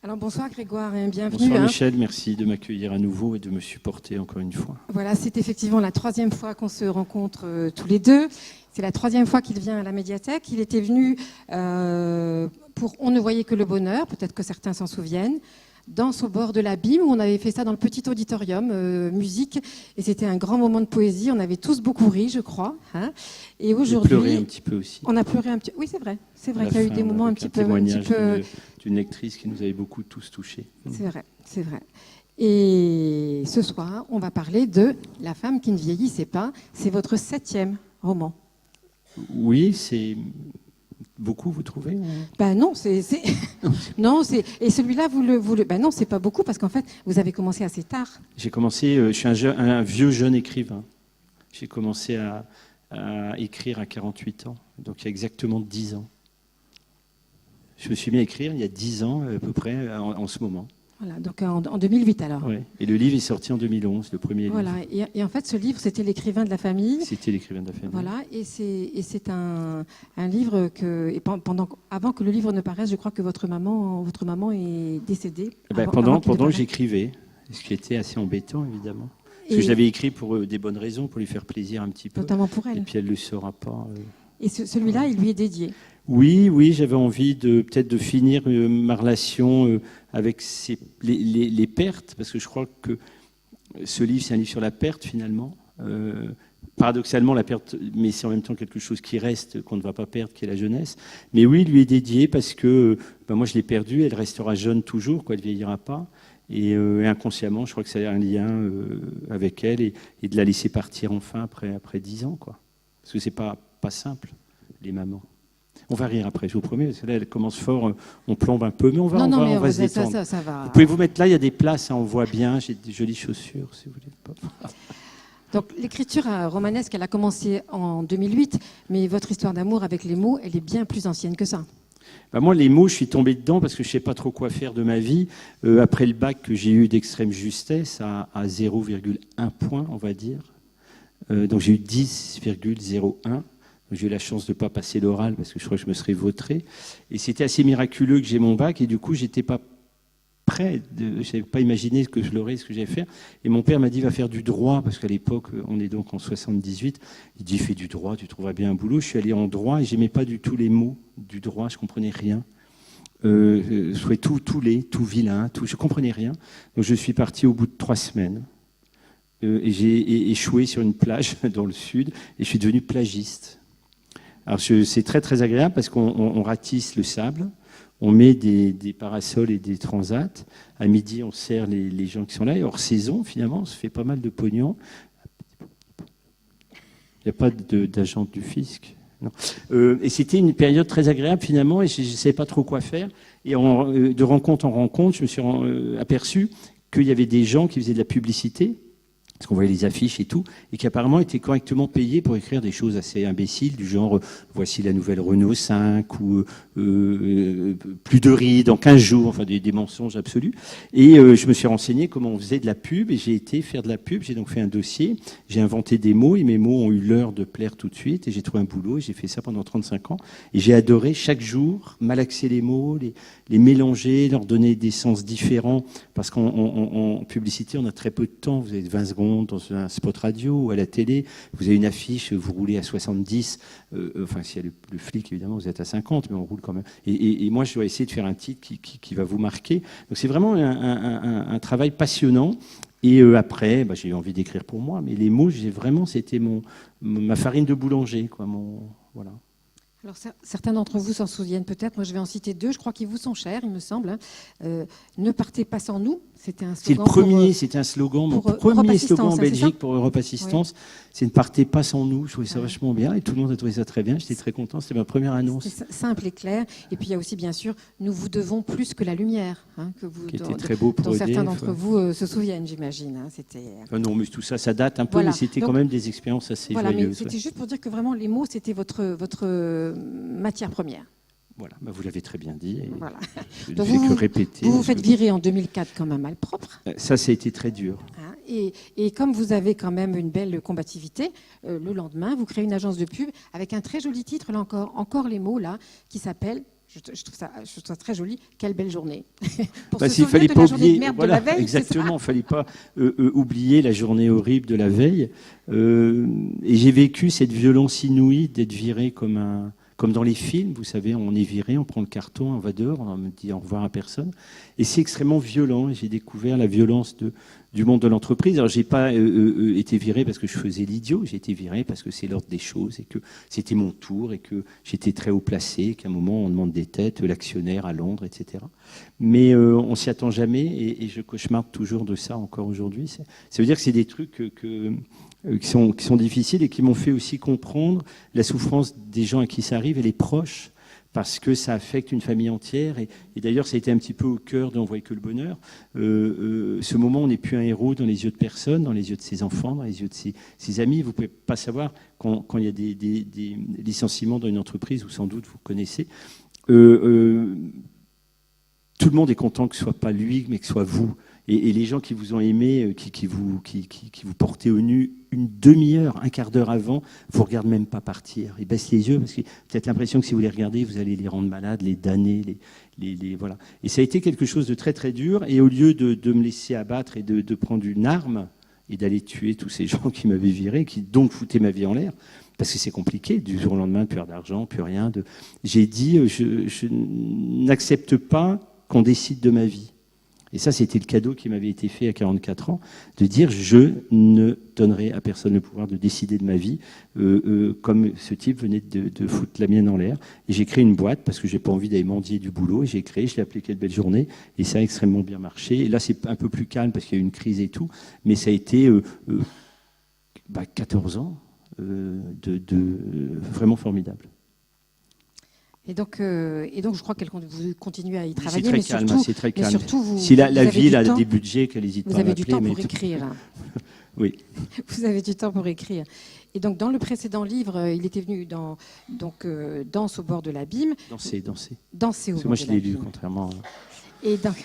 Alors bonsoir Grégoire et bienvenue. Bonsoir Michel, merci de m'accueillir à nouveau et de me supporter encore une fois. Voilà, c'est effectivement la troisième fois qu'on se rencontre tous les deux. C'est la troisième fois qu'il vient à la médiathèque. Il était venu pour On ne voyait que le bonheur, peut-être que certains s'en souviennent, dans Au bord de l'abîme, où on avait fait ça dans le petit auditorium, musique, et c'était un grand moment de poésie. On avait tous beaucoup ri, je crois. Hein. Et aujourd'hui, on a pleuré un petit peu aussi. On a pleuré un petit. Oui, c'est vrai qu'il y a eu des moments un petit peu. D'une lectrice qui nous avait beaucoup tous touchés. C'est vrai. Et ce soir, on va parler de La femme qui ne vieillissait pas. C'est votre 7e roman. Oui, c'est beaucoup, vous trouvez? Ben non, non, et celui-là, ben non, c'est pas beaucoup parce qu'en fait, vous avez commencé assez tard. J'ai commencé. Je suis un vieux jeune écrivain. J'ai commencé à écrire à 48 ans, donc il y a exactement 10 ans. Je me suis mis à écrire il y a 10 ans à peu près en ce moment. Voilà, donc en 2008 alors. Ouais. Et le livre est sorti en 2011, le premier livre. Voilà, et en fait ce livre c'était L'écrivain de la famille. C'était L'écrivain de la famille. Voilà, et c'est un livre que, avant que le livre ne paraisse, je crois que votre maman est décédée. Pendant que j'écrivais, ce qui était assez embêtant évidemment. Parce que je l'avais écrit pour des bonnes raisons, pour lui faire plaisir un petit peu. Notamment pour elle. Et puis elle ne le saura pas. Et celui-là, il lui est dédié. Oui, j'avais envie peut-être de finir ma relation avec les pertes, parce que je crois que ce livre, c'est un livre sur la perte finalement. Paradoxalement, la perte, mais c'est en même temps quelque chose qui reste, qu'on ne va pas perdre, qui est la jeunesse. Mais oui, il lui est dédié parce que moi, je l'ai perdue, elle restera jeune toujours, elle ne vieillira pas. Et inconsciemment, je crois que ça a un lien avec elle et de la laisser partir enfin après 10 ans, quoi. Parce que c'est pas simple, les mamans. On va rire après, je vous promets, parce que là, elle commence fort, on plombe un peu, mais on va se détendre. Ça va. Vous pouvez vous mettre là, il y a des places, on voit bien, j'ai des jolies chaussures, si vous voulez. Donc l'écriture romanesque, elle a commencé en 2008, mais votre histoire d'amour avec les mots, elle est bien plus ancienne que ça. Moi, les mots, je suis tombé dedans parce que je ne sais pas trop quoi faire de ma vie. Après le bac que j'ai eu d'extrême justesse, à 0,1 point, on va dire. Donc j'ai eu 10,01. J'ai eu la chance de ne pas passer l'oral parce que je crois que je me serais vautré. Et c'était assez miraculeux que j'ai mon bac et du coup, je n'étais pas prêt. Je n'avais pas imaginé ce que je l'aurais, ce que j'allais faire. Et mon père m'a dit, va faire du droit, parce qu'à l'époque, on est donc en 78. Il dit, fais du droit, tu trouveras bien un boulot. Je suis allé en droit et je n'aimais pas du tout les mots du droit, je ne comprenais rien. Je trouvais tout laid, tout vilain, je ne comprenais rien. Donc je suis parti au bout de 3 semaines. Et j'ai échoué sur une plage dans le sud et je suis devenu plagiste. Alors c'est très très agréable parce qu'on ratisse le sable, on met des parasols et des transats. À midi, on sert les gens qui sont là. Et hors saison, finalement, on se fait pas mal de pognon. Il n'y a pas d'agent du fisc. Non. Et c'était une période très agréable finalement et je ne savais pas trop quoi faire. Et de rencontre en rencontre, je me suis aperçu qu'il y avait des gens qui faisaient de la publicité, parce qu'on voyait les affiches et tout, et qui apparemment étaient correctement payés pour écrire des choses assez imbéciles, du genre « Voici la nouvelle Renault 5 » ou « Plus de riz dans 15 jours », enfin des mensonges absolus. Et je me suis renseigné comment on faisait de la pub, et j'ai été faire de la pub, j'ai donc fait un dossier, j'ai inventé des mots, et mes mots ont eu l'heure de plaire tout de suite, et j'ai trouvé un boulot, et j'ai fait ça pendant 35 ans. Et j'ai adoré chaque jour malaxer les mots, les mélanger, leur donner des sens différents, parce qu'en publicité, on a très peu de temps, vous avez 20 secondes, dans un spot radio ou à la télé, vous avez une affiche, vous roulez à 70, enfin s'il y a le flic évidemment vous êtes à 50, mais on roule quand même. Et moi je dois essayer de faire un titre qui va vous marquer. Donc c'est vraiment un travail passionnant. Et après, j'ai eu envie d'écrire pour moi, mais les mots, c'était ma farine de boulanger, quoi. Voilà. Alors, certains d'entre vous s'en souviennent peut-être. Moi, je vais en citer 2. Je crois qu'ils vous sont chers, il me semble. Ne partez pas sans nous. C'était un slogan. C'était un slogan, mon premier slogan en Belgique pour Europe Assistance. Oui. C'est ne partez pas sans nous. Je trouvais ça vachement bien et tout le monde a trouvé ça très bien. J'étais très content. C'était ma première annonce. C'est simple et clair. Et puis il y a aussi, bien sûr, nous vous devons plus que la lumière, qui était très beau pour dont certains d'entre vous se souviennent, j'imagine. Non, mais tout ça date un peu, mais c'était quand même des expériences assez joyeuses. Mais c'était juste pour dire que vraiment les mots, c'était votre matière première. Voilà, vous l'avez très bien dit. Voilà. Je ne fais que répéter. Vous faites virer en 2004 comme un malpropre. Ça a été très dur. Et comme vous avez quand même une belle combativité, le lendemain, vous créez une agence de pub avec un très joli titre, là encore les mots, là, qui s'appelle je trouve ça très joli. Quelle belle journée. Pour Bah, se s'il souvenir fallait de pas la journée oublier, de merde voilà, de la veille. exactement, il ne fallait pas oublier la journée horrible de la veille. Et j'ai vécu cette violence inouïe d'être viré comme dans les films, vous savez, on est viré, on prend le carton, on va dehors, on ne dit au revoir à personne. Et c'est extrêmement violent. J'ai découvert la violence du monde de l'entreprise. Alors, je n'ai pas été viré parce que je faisais l'idiot, j'ai été viré parce que c'est l'ordre des choses et que c'était mon tour et que j'étais très haut placé, qu'à un moment, on demande des têtes, l'actionnaire à Londres, etc. Mais on ne s'y attend jamais et je cauchemarde toujours de ça encore aujourd'hui. Ça veut dire que c'est des trucs qui sont difficiles et qui m'ont fait aussi comprendre la souffrance des gens à qui ça arrive et les proches, parce que ça affecte une famille entière. Et d'ailleurs, ça a été un petit peu au cœur d'On voit que le bonheur. Ce moment, on n'est plus un héros dans les yeux de personne, dans les yeux de ses enfants, dans les yeux de ses amis. Vous ne pouvez pas savoir quand il y a des licenciements dans une entreprise, où sans doute vous connaissez. Tout le monde est content que ce ne soit pas lui, mais que ce soit vous. Et les gens qui vous ont aimé, qui vous portaient au nu une demi-heure, un quart d'heure avant, vous ne regardent même pas partir. Ils baissent les yeux parce que peut-être l'impression que si vous les regardez, vous allez les rendre malades, les damner, voilà. Et ça a été quelque chose de très très dur. Et au lieu de me laisser abattre et de prendre une arme et d'aller tuer tous ces gens qui m'avaient viré, qui donc foutaient ma vie en l'air, parce que c'est compliqué, du jour au lendemain, plus d'argent, plus rien. J'ai dit, je n'accepte pas qu'on décide de ma vie. Et ça, c'était le cadeau qui m'avait été fait à 44 ans, de dire je ne donnerai à personne le pouvoir de décider de ma vie, comme ce type venait de foutre la mienne en l'air. Et j'ai créé une boîte parce que j'ai pas envie d'aller mendier du boulot. Et je l'ai appelé Quelle belle journée. Et ça a extrêmement bien marché. Et là, c'est un peu plus calme parce qu'il y a eu une crise et tout. Mais ça a été 14 ans vraiment formidable. Et donc, je crois qu'elle vous continuez à y travailler, c'est très calme, c'est très calme. Surtout, si la ville a des budgets, qu'elle n'hésite pas à m'appeler. Vous avez du temps pour écrire. Oui. Vous avez du temps pour écrire. Et donc, dans le précédent livre, il était venu dans Danse au bord de l'abîme. Danser au bord de l'abîme. Moi, je l'ai lu, contrairement. Et donc,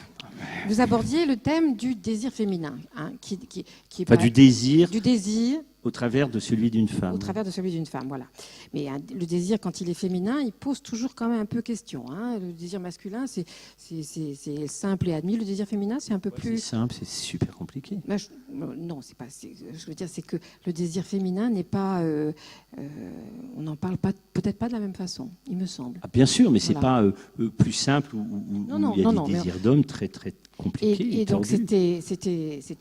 vous abordiez le thème du désir féminin, hein, qui est pas du désir. Du désir. Au travers de celui d'une femme. Au travers de celui d'une femme, voilà. Mais le désir, quand il est féminin, il pose toujours quand même un peu question. Hein. Le désir masculin, c'est simple et admis. Le désir féminin, c'est un peu plus... C'est simple, c'est super compliqué. Non, c'est pas. Je veux dire, c'est que le désir féminin n'est pas... on n'en parle pas, peut-être pas de la même façon, il me semble. Ah, bien sûr, mais c'est pas plus simple où il y a des désirs d'hommes très, très compliqués. Et donc, c'était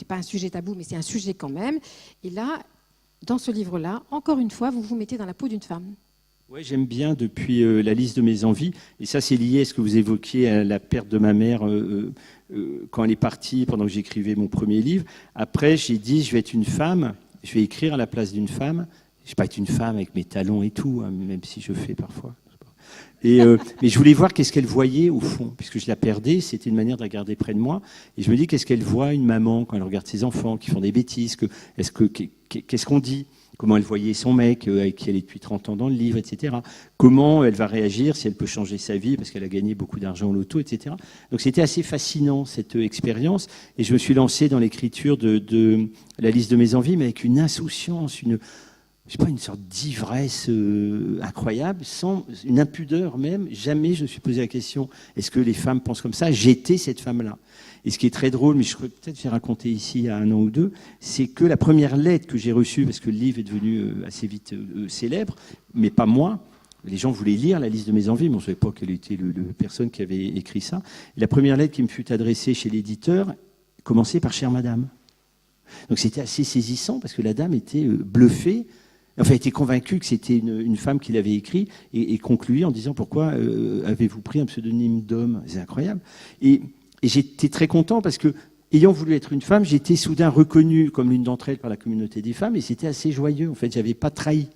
pas un sujet tabou, mais c'est un sujet quand même. Et là... Dans ce livre-là, encore une fois, vous vous mettez dans la peau d'une femme. Oui, j'aime bien depuis la liste de mes envies. Et ça, c'est lié à ce que vous évoquiez, à la perte de ma mère quand elle est partie, pendant que j'écrivais mon premier livre. Après, j'ai dit, je vais être une femme, je vais écrire à la place d'une femme. Je ne vais pas être une femme avec mes talons et tout, hein, même si je fais parfois. Mais je voulais voir qu'est-ce qu'elle voyait au fond, puisque je la perdais, c'était une manière de la garder près de moi. Et je me dis, qu'est-ce qu'elle voit, une maman, quand elle regarde ses enfants qui font des bêtises, qu'est-ce qu'on dit, comment elle voyait son mec, avec qui elle est depuis 30 ans dans le livre, etc. Comment elle va réagir, si elle peut changer sa vie, parce qu'elle a gagné beaucoup d'argent au loto, etc. Donc c'était assez fascinant, cette expérience. Et je me suis lancé dans l'écriture de la liste de mes envies, mais avec une insouciance, une sorte d'ivresse incroyable, sans une impudeur même. Jamais je me suis posé la question, est-ce que les femmes pensent comme ça ? J'étais cette femme-là. Et ce qui est très drôle, mais je pourrais peut-être j'ai raconté ici il y a 1 an ou 2, c'est que la première lettre que j'ai reçue, parce que le livre est devenu assez vite célèbre, mais pas moi, les gens voulaient lire la liste de mes envies, mais on ne savait pas quelle était la personne qui avait écrit ça. Et la première lettre qui me fut adressée chez l'éditeur commençait par « Chère Madame ». Donc c'était assez saisissant, parce que la dame était bluffée. Enfin, elle était convaincue que c'était une femme qui l'avait écrit et concluait en disant « Pourquoi avez-vous pris un pseudonyme d'homme ?» C'est incroyable. Et j'étais très content parce que, ayant voulu être une femme, j'étais soudain reconnue comme l'une d'entre elles par la communauté des femmes et c'était assez joyeux. En fait, j'avais pas trahi.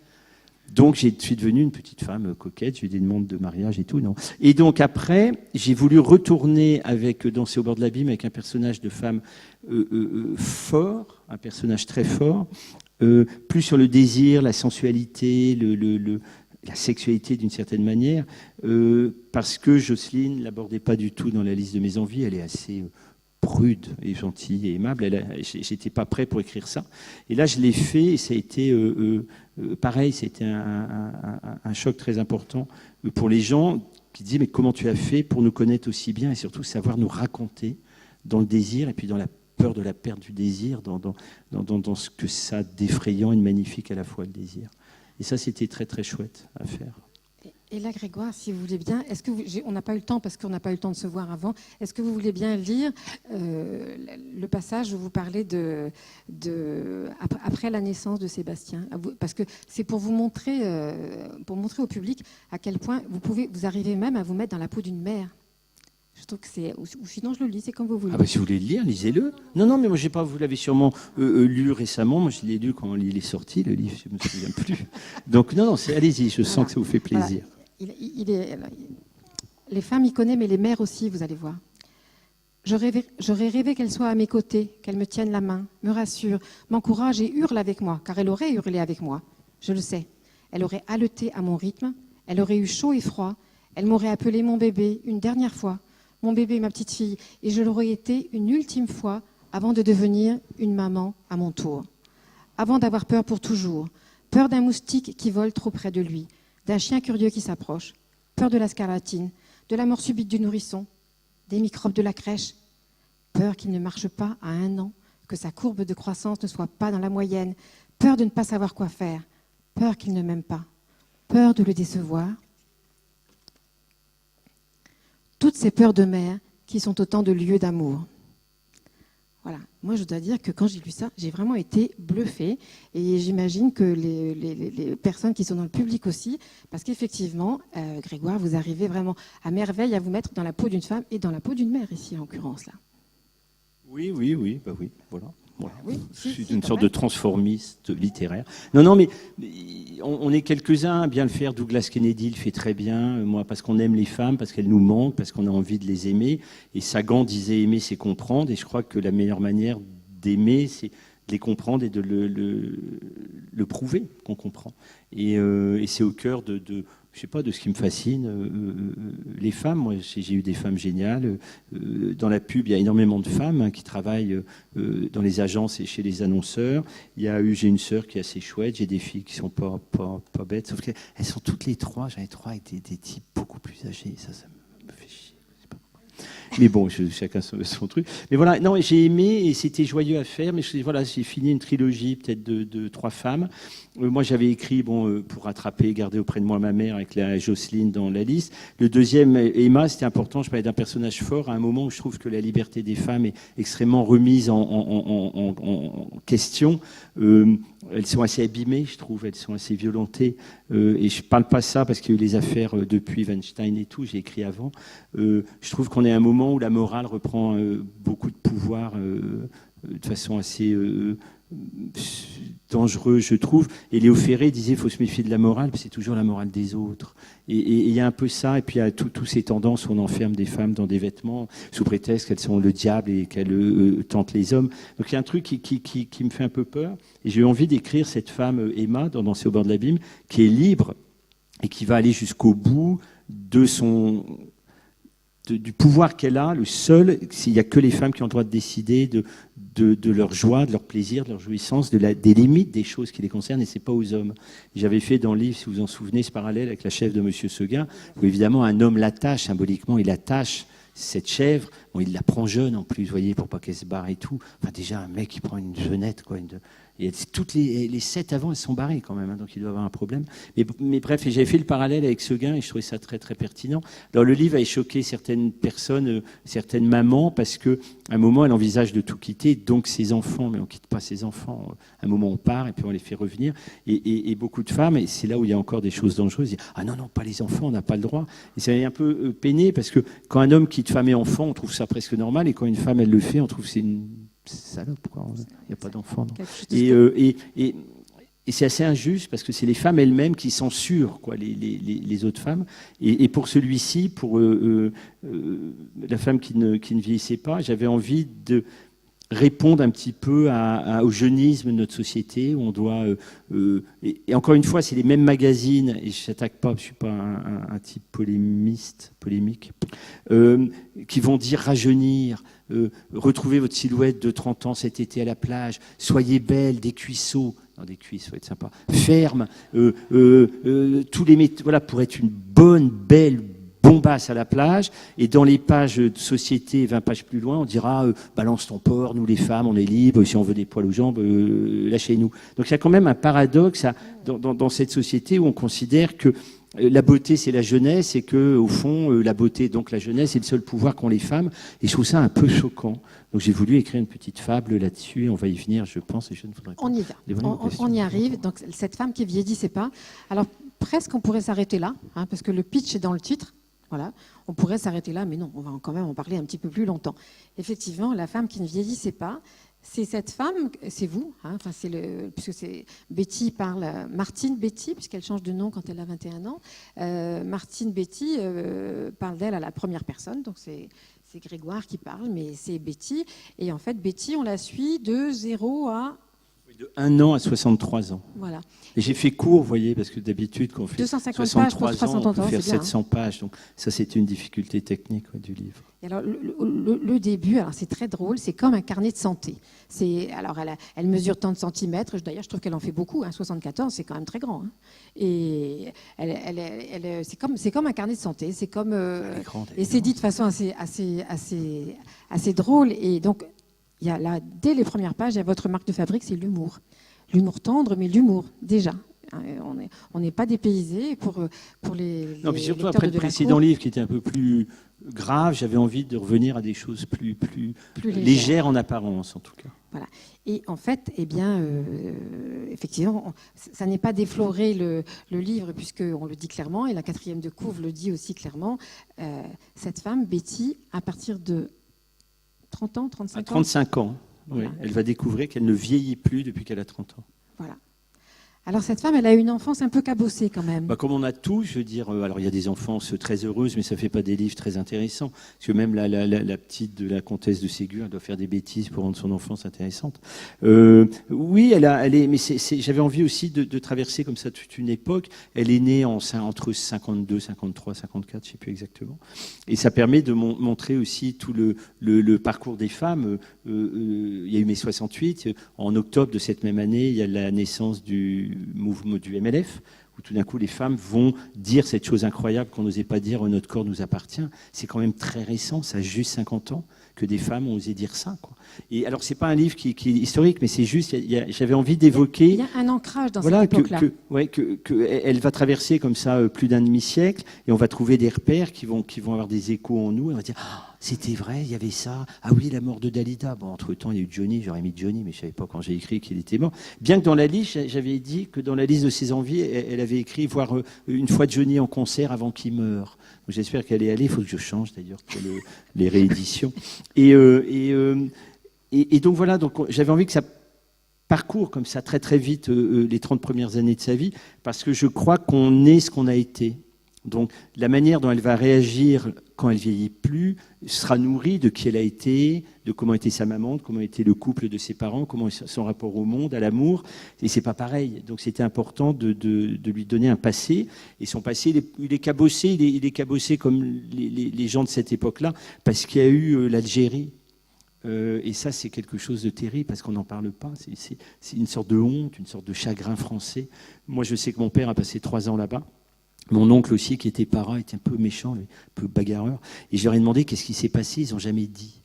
Donc, je suis devenue une petite femme coquette. J'ai eu des demandes de mariage et tout, non. Et donc, après, j'ai voulu retourner avec Danser au bord de l'abîme avec un personnage de femme fort, un personnage très fort, plus sur le désir, la sensualité, la sexualité d'une certaine manière, parce que Jocelyne ne l'abordait pas du tout dans la liste de mes envies. Elle est assez prude et gentille et aimable. J'étais pas prêt pour écrire ça. Et là, je l'ai fait et ça a été pareil, c'était un choc très important pour les gens qui disait, mais comment tu as fait pour nous connaître aussi bien et surtout savoir nous raconter dans le désir et puis dans la peur de la perte du désir, dans ce que ça a d'effrayant et de magnifique à la fois, le désir. Et ça, c'était très, très chouette à faire. Et là, Grégoire, si vous voulez bien, on n'a pas eu le temps parce qu'on n'a pas eu le temps de se voir avant, est-ce que vous voulez bien lire le passage où vous parlez après la naissance de Sébastien? Parce que c'est pour vous montrer, pour montrer au public à quel point vous arrivez même à vous mettre dans la peau d'une mère. Je trouve que c'est... Ou sinon, je le lis, c'est comme vous voulez. Ah bah, si vous voulez le lire, lisez-le. Non, mais moi, j'ai pas, vous l'avez sûrement lu récemment. Moi, je l'ai lu quand il est sorti, le livre, je ne me souviens plus. Donc, non, allez-y, je sens que ça vous fait plaisir. Voilà. Les femmes y connaissent, mais les mères aussi, vous allez voir. J'aurais rêvé qu'elle soit à mes côtés, qu'elle me tienne la main, me rassure, m'encourage et hurle avec moi, car elle aurait hurlé avec moi. Je le sais. Elle aurait haleté à mon rythme, elle aurait eu chaud et froid, elle m'aurait appelé mon bébé une dernière fois, mon bébé, ma petite fille, et je l'aurais été une ultime fois avant de devenir une maman à mon tour. Avant d'avoir peur pour toujours, peur d'un moustique qui vole trop près de lui, d'un chien curieux qui s'approche, peur de la scarlatine, de la mort subite du nourrisson, des microbes de la crèche, peur qu'il ne marche pas à 1 an, que sa courbe de croissance ne soit pas dans la moyenne, peur de ne pas savoir quoi faire, peur qu'il ne m'aime pas, peur de le décevoir. Toutes ces peurs de mère qui sont autant de lieux d'amour. Voilà. Moi, je dois dire que quand j'ai lu ça, j'ai vraiment été bluffée. Et j'imagine que les personnes qui sont dans le public aussi, parce qu'effectivement, Grégoire, vous arrivez vraiment à merveille à vous mettre dans la peau d'une femme et dans la peau d'une mère ici, en l'occurrence. Là. Oui, voilà. Voilà. Oui, je suis une sorte de transformiste littéraire. Non, mais on est quelques-uns à bien le faire. Douglas Kennedy le fait très bien. Moi, parce qu'on aime les femmes, parce qu'elles nous manquent, parce qu'on a envie de les aimer. Et Sagan disait aimer, c'est comprendre. Et je crois que la meilleure manière d'aimer, c'est de les comprendre et de le prouver qu'on comprend. Et c'est au cœur je sais pas, de ce qui me fascine. Les femmes, moi, j'ai eu des femmes géniales. Dans la pub, il y a énormément de femmes qui travaillent dans les agences et chez les annonceurs. J'ai une sœur qui est assez chouette. J'ai des filles qui sont pas bêtes. Sauf qu'elles sont toutes les trois. J'en ai 3 avec des types beaucoup plus âgés. Ça me fait chier. Mais bon, chacun son truc. Mais voilà, non, j'ai aimé et c'était joyeux à faire. Mais voilà, j'ai fini une trilogie peut-être de 3 femmes. Moi, j'avais écrit, pour rattraper, garder auprès de moi ma mère avec la Jocelyne dans la liste. Le deuxième, Emma, c'était important. Je parlais d'un personnage fort à un moment où je trouve que la liberté des femmes est extrêmement remise en question. Elles sont assez abîmées, je trouve. Elles sont assez violentées. Et je parle pas ça parce qu'il y a eu les affaires depuis Weinstein et tout. J'ai écrit avant. Je trouve qu'on est à un moment où la morale reprend beaucoup de pouvoir de façon assez dangereux, je trouve. Et Léo Ferré disait qu'il faut se méfier de la morale, parce que c'est toujours la morale des autres. Et il y a un peu ça, et puis il y a toutes ces tendances où on enferme des femmes dans des vêtements sous prétexte qu'elles sont le diable et qu'elles tentent les hommes. Donc il y a un truc qui me fait un peu peur. Et j'ai eu envie d'écrire cette femme, Emma, dans Danser au bord de l'abîme, qui est libre et qui va aller jusqu'au bout du pouvoir qu'elle a, le seul, il n'y a que les femmes qui ont le droit de décider de leur joie, de leur plaisir, de leur jouissance, des limites des choses qui les concernent, et c'est pas aux hommes. J'avais fait dans le livre, si vous vous en souvenez, ce parallèle avec la chèvre de Monsieur Seguin, où évidemment un homme l'attache, symboliquement, il attache cette chèvre, il la prend jeune en plus, vous voyez, pour pas qu'elle se barre et tout. Enfin, déjà, un mec qui prend une jeunette, quoi, et toutes les 7 avant, elles sont barrées quand même, donc il doit avoir un problème. Mais bref, j'avais fait le parallèle avec Seguin et je trouvais ça très très pertinent. Alors le livre a choqué certaines personnes, certaines mamans, parce qu'à un moment, elle envisage de tout quitter, donc ses enfants, mais on ne quitte pas ses enfants. À un moment, on part et puis on les fait revenir. Et beaucoup de femmes, et c'est là où il y a encore des choses dangereuses, disent « Ah non, pas les enfants, on n'a pas le droit ». Et ça est un peu peiné, parce que quand un homme quitte femme et enfant, on trouve ça presque normal, et quand une femme, elle le fait, on trouve que c'est une salope, quoi. Il n'y a pas d'enfant. Et c'est assez injuste parce que c'est les femmes elles-mêmes qui censurent, quoi, les autres femmes. Et pour celui-ci, pour la femme qui ne vieillissait pas, j'avais envie de répondre un petit peu au jeunisme de notre société, où on doit... et encore une fois, c'est les mêmes magazines, et je n'attaque pas, je ne suis pas un type polémique, qui vont dire rajeunir, retrouvez votre silhouette de 30 ans cet été à la plage, soyez belle, des cuisseaux, non, des cuisses, faut être sympa, ferme, tous les voilà, pour être une bonne, belle, bombasse à la plage, et dans les pages de société, 20 pages plus loin, on dira balance ton porc, nous les femmes, on est libres, si on veut des poils aux jambes, lâchez-nous. Donc il y a quand même un paradoxe dans cette société où on considère que la beauté, c'est la jeunesse, et que, au fond, la beauté, donc la jeunesse, c'est le seul pouvoir qu'ont les femmes. Et je trouve ça un peu choquant. Donc j'ai voulu écrire une petite fable là-dessus. On va y venir, je pense, et je ne voudrais pas. On y va. On y arrive. Donc cette femme qui vieillissait pas. Alors presque on pourrait s'arrêter là, parce que le pitch est dans le titre. Voilà. On pourrait s'arrêter là, mais non, on va quand même en parler un petit peu plus longtemps. Effectivement, la femme qui ne vieillissait pas. C'est cette femme, c'est vous, puisque c'est Betty parle, Martine Betty, puisqu'elle change de nom quand elle a 21 ans. Martine Betty parle d'elle à la première personne, donc c'est Grégoire qui parle, mais c'est Betty. Et en fait, Betty, on la suit de 0 à... De 1 an à 63 ans. Voilà. Et j'ai fait court, vous voyez, parce que d'habitude, quand on fait 250 pages pour 63 ans, on peut faire bien, 700 pages. Donc ça, c'était une difficulté technique du livre. Et alors, le début, alors c'est très drôle, c'est comme un carnet de santé. Alors, elle mesure tant de centimètres. D'ailleurs, je trouve qu'elle en fait beaucoup. 74, c'est quand même très grand. Et c'est comme un carnet de santé. C'est comme et c'est dit de façon assez drôle. Et donc, il y a là, dès les premières pages, il y a votre marque de fabrique, c'est l'humour. L'humour tendre, mais l'humour déjà. On n'est pas dépaysé pour les. Non, mais surtout après le précédent livre qui était un peu plus grave, j'avais envie de revenir à des choses plus légères en apparence, en tout cas. Voilà. Et en fait, effectivement, ça n'est pas déflorer le livre, puisqu'on le dit clairement, et la 4e de couve le dit aussi clairement. Cette femme, Betty, à partir de 30 ans, 35 ans. À 35 ans, oui. Elle va découvrir qu'elle ne vieillit plus depuis qu'elle a 30 ans. Voilà. Alors cette femme, elle a une enfance un peu cabossée quand même. Comme on a tout, je veux dire, alors il y a des enfances très heureuses, mais ça ne fait pas des livres très intéressants. Parce que même la petite de la comtesse de Ségur, elle doit faire des bêtises pour rendre son enfance intéressante. Oui, mais j'avais envie aussi de traverser comme ça toute une époque. Elle est née entre 52, 53, 54, je ne sais plus exactement. Et ça permet de montrer aussi tout le parcours des femmes. Il y a eu mai 68. En octobre de cette même année, il y a la naissance du mouvement du MLF, où tout d'un coup les femmes vont dire cette chose incroyable qu'on n'osait pas dire, notre corps nous appartient. C'est quand même très récent, ça a juste 50 ans que des femmes ont osé dire ça, quoi. Et alors c'est pas un livre qui est historique, mais c'est juste, j'avais envie d'évoquer... Il y a un ancrage dans cette époque-là. Elle va traverser comme ça plus d'un demi-siècle, et on va trouver des repères qui vont avoir des échos en nous, et on va dire c'était vrai, il y avait ça. Ah oui, la mort de Dalida. Bon, entre-temps, il y a eu Johnny, j'aurais mis Johnny, mais je ne savais pas quand j'ai écrit qu'il était mort. Bien que dans la liste, j'avais dit que dans la liste de ses envies, elle avait écrit voir une fois Johnny en concert avant qu'il meure. Donc, j'espère qu'elle est allée, il faut que je change d'ailleurs pour les rééditions. Et donc voilà, j'avais envie que ça parcourt comme ça très très vite les 30 premières années de sa vie, parce que je crois qu'on est ce qu'on a été. Donc la manière dont elle va réagir quand elle vieillit plus sera nourrie de qui elle a été, de comment était sa maman, de comment était le couple de ses parents, comment est son rapport au monde, à l'amour. Et c'est pas pareil. Donc c'était important de lui donner un passé. Et son passé, il est cabossé. Il est cabossé comme les gens de cette époque-là, parce qu'il y a eu l'Algérie. Et ça, c'est quelque chose de terrible parce qu'on n'en parle pas. C'est une sorte de honte, une sorte de chagrin français. Moi, je sais que mon père a passé 3 ans là-bas. Mon oncle aussi, qui était parrain, était un peu méchant, un peu bagarreur. Et je leur ai demandé qu'est-ce qui s'est passé. Ils n'ont jamais dit.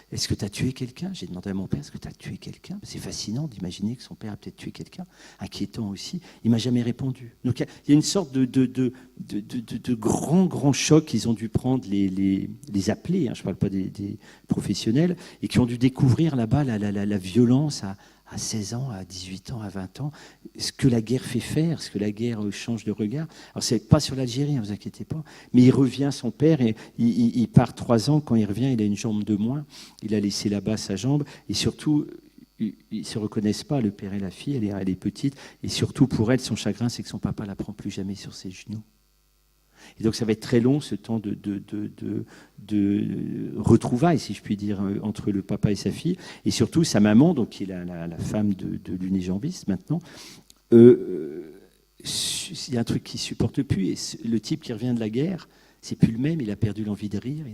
Est-ce que tu as tué quelqu'un? J'ai demandé à mon père, est-ce que tu as tué quelqu'un? C'est fascinant d'imaginer que son père a peut-être tué quelqu'un. Inquiétant aussi. Il ne m'a jamais répondu. Donc il y a une sorte de grand choc qu'ils ont dû prendre les appelés, je ne parle pas des professionnels, et qui ont dû découvrir là-bas la violence à 16 ans, à 18 ans, à 20 ans, ce que la guerre fait faire, ce que la guerre change de regard. Alors, c'est pas sur l'Algérie, ne vous inquiétez pas, mais il revient, son père, et il part 3 ans. Quand il revient, il a une jambe de moins. Il a laissé là-bas sa jambe, et surtout, ils ne se reconnaissent pas, le père et la fille, elle est petite, et surtout pour elle, son chagrin, c'est que son papa ne la prend plus jamais sur ses genoux. Et donc ça va être très long, ce temps de retrouvailles, si je puis dire, entre le papa et sa fille, et surtout sa maman, donc qui est la femme de l'unijambiste maintenant. Il y a un truc qu'il supporte plus, et le type qui revient de la guerre, c'est plus le même. Il a perdu l'envie de rire,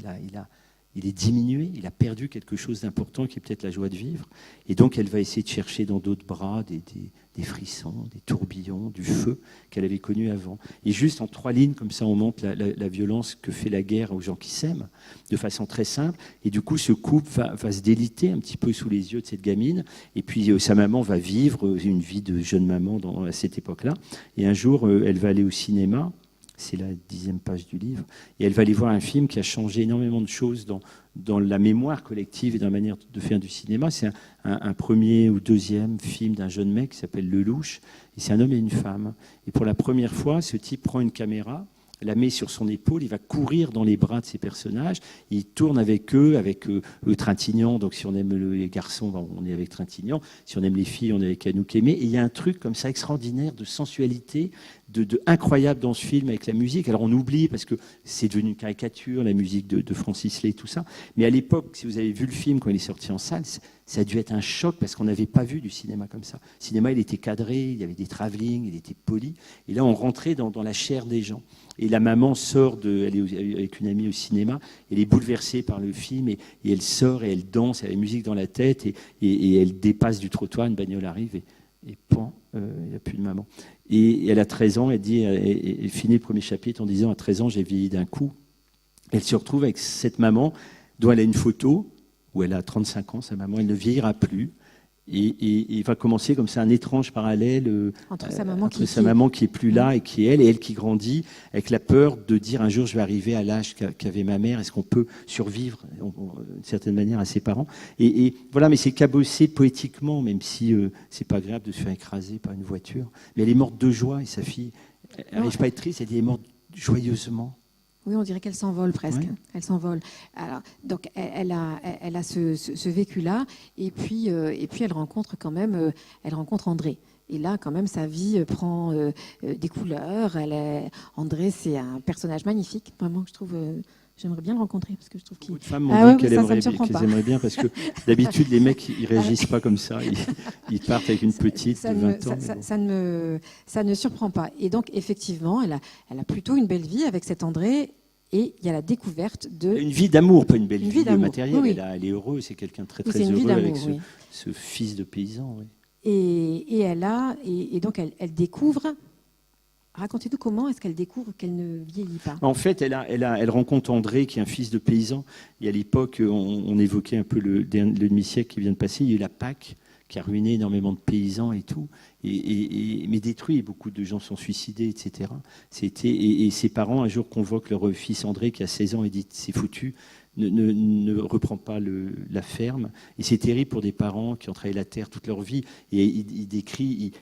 il est diminué, il a perdu quelque chose d'important qui est peut-être la joie de vivre. Et donc, elle va essayer de chercher dans d'autres bras des frissons, des tourbillons, du feu qu'elle avait connu avant. Et juste en 3 lignes, comme ça, on montre la violence que fait la guerre aux gens qui s'aiment, de façon très simple. Et du coup, ce couple va se déliter un petit peu sous les yeux de cette gamine. Et puis, sa maman va vivre une vie de jeune maman à cette époque-là. Et un jour, elle va aller au cinéma. C'est la 10e page du livre. Et elle va aller voir un film qui a changé énormément de choses dans la mémoire collective et dans la manière de faire du cinéma. C'est un premier ou deuxième film d'un jeune mec qui s'appelle Lelouch. Et c'est un homme et une femme. Et pour la première fois, ce type prend une caméra, la met sur son épaule, il va courir dans les bras de ses personnages, il tourne avec eux, avec Trintignant. Donc si on aime les garçons, on est avec Trintignant. Si on aime les filles, on est avec Anouk Aimée. Et il y a un truc comme ça extraordinaire de sensualité, de incroyable dans ce film avec la musique. Alors on oublie parce que c'est devenu une caricature, la musique de Francis Lay, tout ça. Mais à l'époque, si vous avez vu le film quand il est sorti en salle, ça a dû être un choc parce qu'on n'avait pas vu du cinéma comme ça. Le cinéma, il était cadré, il y avait des travelling, il était poli. Et là, on rentrait dans la chair des gens. Et la maman sort, elle est avec une amie au cinéma, elle est bouleversée par le film et elle sort et elle danse, elle a la musique dans la tête et elle dépasse du trottoir, une bagnole arrive et pan, il n'y a plus de maman. Et elle a 13 ans, elle dit, elle finit le premier chapitre en disant, à 13 ans, j'ai vieilli d'un coup. Elle se retrouve avec cette maman dont elle a une photo, où elle a 35 ans, sa maman, elle ne vieillira plus. Et il va commencer comme ça un étrange parallèle entre sa maman qui est plus là et qui est elle qui grandit avec la peur de dire un jour je vais arriver à l'âge qu'avait ma mère. Est-ce qu'on peut survivre d'une certaine manière à ses parents et voilà, mais c'est cabossé poétiquement, même si c'est pas agréable de se faire écraser par une voiture. Mais elle est morte de joie et sa fille, elle n'arrive pas à être triste, elle est morte joyeusement. Oui, on dirait qu'elle s'envole presque. Ouais. Elle s'envole. Alors, donc, elle a ce vécu-là, et puis elle rencontre quand même, elle rencontre André. Et là, quand même, sa vie prend des couleurs. André, c'est un personnage magnifique, vraiment, que je trouve. J'aimerais bien le rencontrer parce que je trouve qu'il. Beaucoup de femmes m'ont dit qu'elles aimeraient bien parce que d'habitude les mecs ils réagissent pas comme ça, ils partent avec une petite de 20 ans. Ça ne surprend pas. Et donc effectivement, elle a plutôt une belle vie avec cet André. Et il y a la découverte de... Une vie d'amour, pas une belle vie matérielle. Oui. Elle est heureuse, c'est quelqu'un de très oui, heureux avec ce fils de paysan. Oui. Et donc elle découvre... Racontez-nous comment est-ce qu'elle découvre qu'elle ne vieillit pas. En fait, elle rencontre André, qui est un fils de paysan. Et à l'époque, on évoquait un peu le demi-siècle qui vient de passer. Il y a eu la Pâque, qui a ruiné énormément de paysans et tout, mais détruit. Beaucoup de gens sont suicidés, etc. Et ses parents, un jour, convoquent leur fils André, qui a 16 ans, et dit « c'est foutu, ne reprends pas la ferme ». Et c'est terrible pour des parents qui ont travaillé la terre toute leur vie. Et il décrit...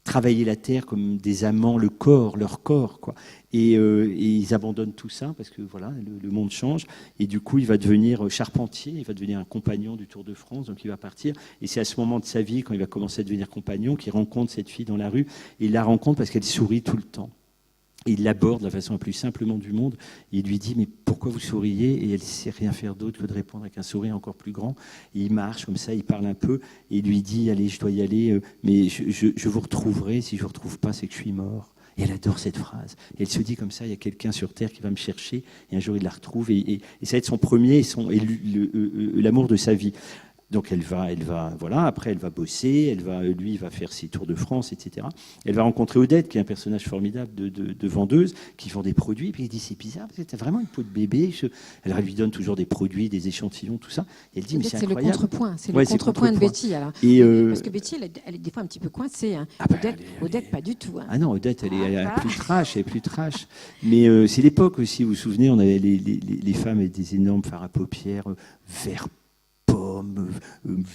travailler la terre comme des amants, leur corps, quoi. Et ils abandonnent tout ça parce que voilà, le monde change. Et du coup, il va devenir charpentier, il va devenir un compagnon du Tour de France, donc il va partir. Et c'est à ce moment de sa vie, quand il va commencer à devenir compagnon, qu'il rencontre cette fille dans la rue. Et il la rencontre parce qu'elle sourit tout le temps. Et il l'aborde de la façon la plus simplement du monde. Et il lui dit « mais pourquoi vous souriez ?» Et elle ne sait rien faire d'autre que de répondre avec un sourire encore plus grand. Et il marche comme ça, il parle un peu. Et il lui dit « allez, je dois y aller, mais je vous retrouverai. Si je ne vous retrouve pas, c'est que je suis mort. » Et elle adore cette phrase. Et elle se dit comme ça, il y a quelqu'un sur Terre qui va me chercher. Et un jour, il la retrouve. Et ça va être son premier et l'amour de sa vie. Donc elle va, voilà. Après, elle va bosser. Lui, il va faire ses tours de France, etc. Elle va rencontrer Odette, qui est un personnage formidable de vendeuse, qui vend des produits. Et puis il dit c'est bizarre, parce que t'as vraiment une peau de bébé. Elle lui donne toujours des produits, des échantillons, tout ça. Et elle dit mais c'est incroyable. C'est le contrepoint de Betty. Alors. Parce que Betty, elle est des fois un petit peu coincée. Hein. Odette, pas du tout. Hein. Ah non, Odette, elle est plus trash. Mais c'est l'époque aussi. Vous vous souvenez, on avait les femmes avec des énormes fards à paupières, verts.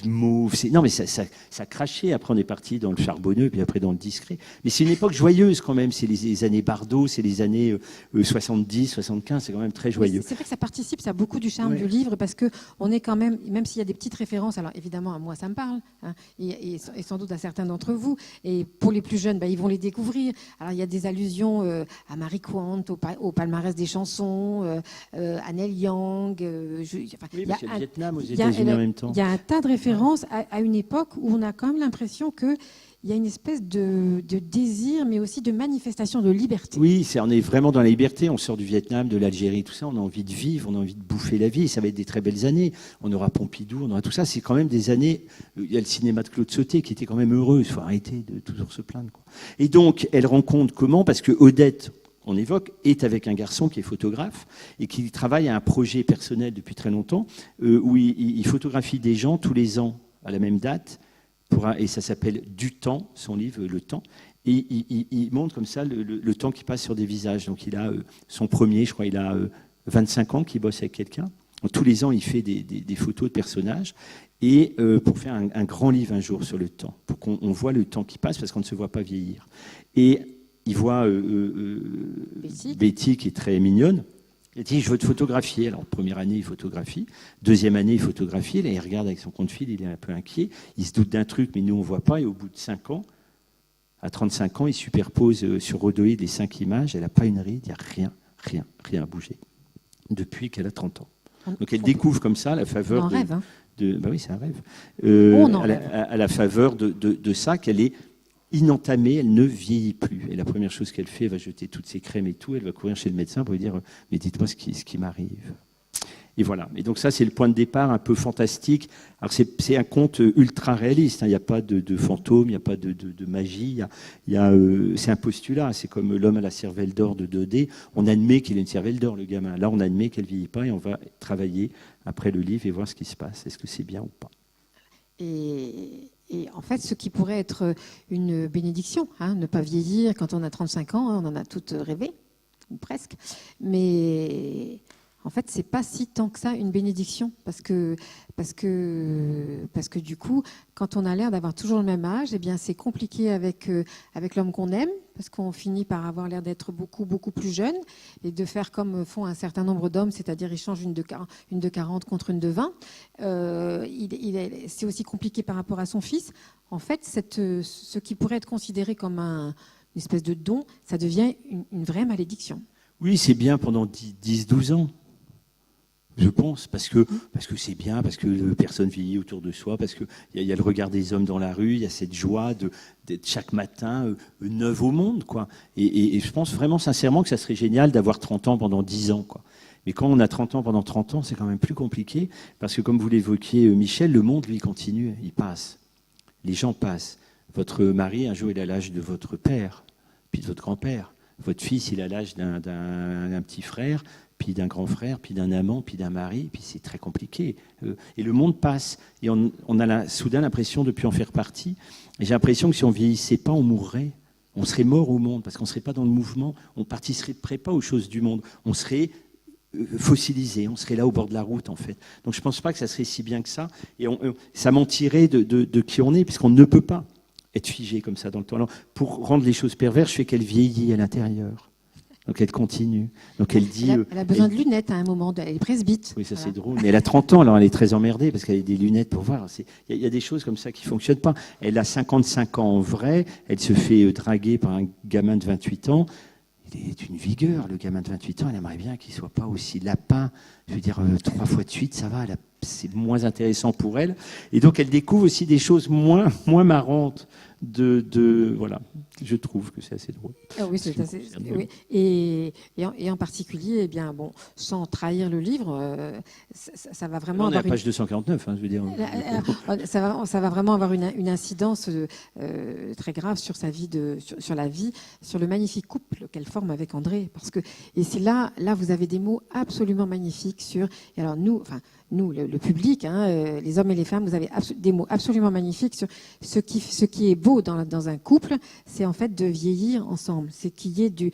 Mauve, non mais ça crachait. Après on est parti dans le charbonneux, puis après dans le discret. Mais c'est une époque joyeuse quand même. C'est les années Bardot, c'est les années 70, 75. C'est quand même très joyeux. Oui, c'est vrai que ça participe, ça a beaucoup du charme du livre parce que on est quand même s'il y a des petites références. Alors évidemment à moi ça me parle, hein, et sans doute à certains d'entre vous. Et pour les plus jeunes, ils vont les découvrir. Alors il y a des allusions à Marie Quant, au palmarès des chansons, à Neil Young. Oui, parce qu'il y a le Vietnam aux États-Unis en même temps. Il y a un tas de références à une époque où on a quand même l'impression qu'il il y a une espèce de désir, mais aussi de manifestation de liberté. Oui, on est vraiment dans la liberté. On sort du Vietnam, de l'Algérie, tout ça. On a envie de vivre, on a envie de bouffer la vie. Et ça va être des très belles années. On aura Pompidou, on aura tout ça. C'est quand même des années. Il y a le cinéma de Claude Sauté qui était quand même heureux. Il faut arrêter de toujours se plaindre, quoi. Et donc, elle rencontre comment? Parce que Odette, on évoque, est avec un garçon qui est photographe et qui travaille à un projet personnel depuis très longtemps où il photographie des gens tous les ans à la même date. Et ça s'appelle Du temps, son livre, Le Temps. Et il montre comme ça le temps qui passe sur des visages. Donc il a son premier, je crois, il a 25 ans qu'il bosse avec quelqu'un. Donc, tous les ans, il fait des photos de personnages. Et pour faire un grand livre un jour sur le temps, pour qu'on voit le temps qui passe, parce qu'on ne se voit pas vieillir. Et il voit Betty, qui est très mignonne. Il dit, je veux te photographier. Alors, première année, il photographie. Deuxième année, il photographie. Là, il regarde avec son compte-fil, il est un peu inquiet. Il se doute d'un truc, mais nous, on ne voit pas. Et au bout de 5 ans, à 35 ans, il superpose sur Rodoïd les 5 images. Elle n'a pas une ride, il n'y a rien bougé. Depuis qu'elle a 30 ans. Donc, elle découvre comme ça, à la faveur de... rêve, hein. Bah oui, c'est un rêve. À la faveur de ça, qu'elle est inentamée, elle ne vieillit plus. Et la première chose qu'elle fait, elle va jeter toutes ses crèmes et tout, elle va courir chez le médecin pour lui dire « mais dites-moi ce qui m'arrive ». Et voilà. Et donc ça, c'est le point de départ un peu fantastique. Alors c'est un conte ultra réaliste, hein. Il n'y a pas de fantôme, il n'y a pas de magie. C'est un postulat. C'est comme l'homme à la cervelle d'or de Daudet. On admet qu'il a une cervelle d'or, le gamin. Là, on admet qu'elle ne vieillit pas et on va travailler après le livre et voir ce qui se passe. Est-ce que c'est bien ou pas? Et en fait, ce qui pourrait être une bénédiction, hein, ne pas vieillir quand on a 35 ans, hein, on en a toutes rêvé, ou presque. Mais en fait, c'est pas si tant que ça une bénédiction, parce que du coup, quand on a l'air d'avoir toujours le même âge, eh bien, c'est compliqué avec l'homme qu'on aime, parce qu'on finit par avoir l'air d'être beaucoup plus jeune et de faire comme font un certain nombre d'hommes, c'est-à-dire ils changent une de 40 contre une de 20. C'est aussi compliqué par rapport à son fils. En fait, ce qui pourrait être considéré comme une espèce de don, ça devient une vraie malédiction. Oui, c'est bien pendant 10-12 ans. Je pense, parce que c'est bien, parce que personne vieillit autour de soi, parce qu'il y a le regard des hommes dans la rue, il y a cette joie d'être chaque matin neuve au monde, quoi. Et je pense vraiment sincèrement que ça serait génial d'avoir 30 ans pendant 10 ans, quoi. Mais quand on a 30 ans pendant 30 ans, c'est quand même plus compliqué, parce que comme vous l'évoquiez, Michel, le monde, lui, continue, il passe. Les gens passent. Votre mari, un jour, il a l'âge de votre père, puis de votre grand-père. Votre fils, il a l'âge d'un petit frère, puis d'un grand frère, puis d'un amant, puis d'un mari, puis c'est très compliqué. Et le monde passe, et on a soudain l'impression de ne plus en faire partie. Et j'ai l'impression que si on ne vieillissait pas, on mourrait. On serait mort au monde, parce qu'on ne serait pas dans le mouvement, on ne participerait pas aux choses du monde. On serait fossilisé, on serait là au bord de la route, en fait. Donc je ne pense pas que ça serait si bien que ça. Et ça mentirait de qui on est, puisqu'on ne peut pas être figé comme ça dans le temps. Alors, pour rendre les choses perverses, je fais qu'elle vieillit à l'intérieur. Donc elle continue. Donc elle dit. Elle a besoin de lunettes à un moment. Elle est presbyte. Oui, ça c'est drôle. Mais elle a 30 ans, alors elle est très emmerdée parce qu'elle a des lunettes pour voir. Il y a des choses comme ça qui ne fonctionnent pas. Elle a 55 ans en vrai. Elle se fait draguer par un gamin de 28 ans. Il est une vigueur, le gamin de 28 ans. Elle aimerait bien qu'il ne soit pas aussi lapin. Je veux dire, 3 fois de suite, ça va. C'est moins intéressant pour elle. Et donc elle découvre aussi des choses moins marrantes. Voilà, je trouve que c'est assez drôle. Ah oui, c'est assez. Oui. Et en particulier, eh bien, bon, sans trahir le livre, ça va vraiment. On est à la page 249, hein, je veux dire. Ça va vraiment avoir une incidence très grave sur sa vie, sur la vie, sur le magnifique couple qu'elle forme avec André, parce que c'est là, vous avez des mots absolument magnifiques sur. Et alors nous, le public, hein, les hommes et les femmes, vous avez des mots absolument magnifiques sur ce qui est beau dans un couple, c'est en fait de vieillir ensemble, c'est qu'il y ait de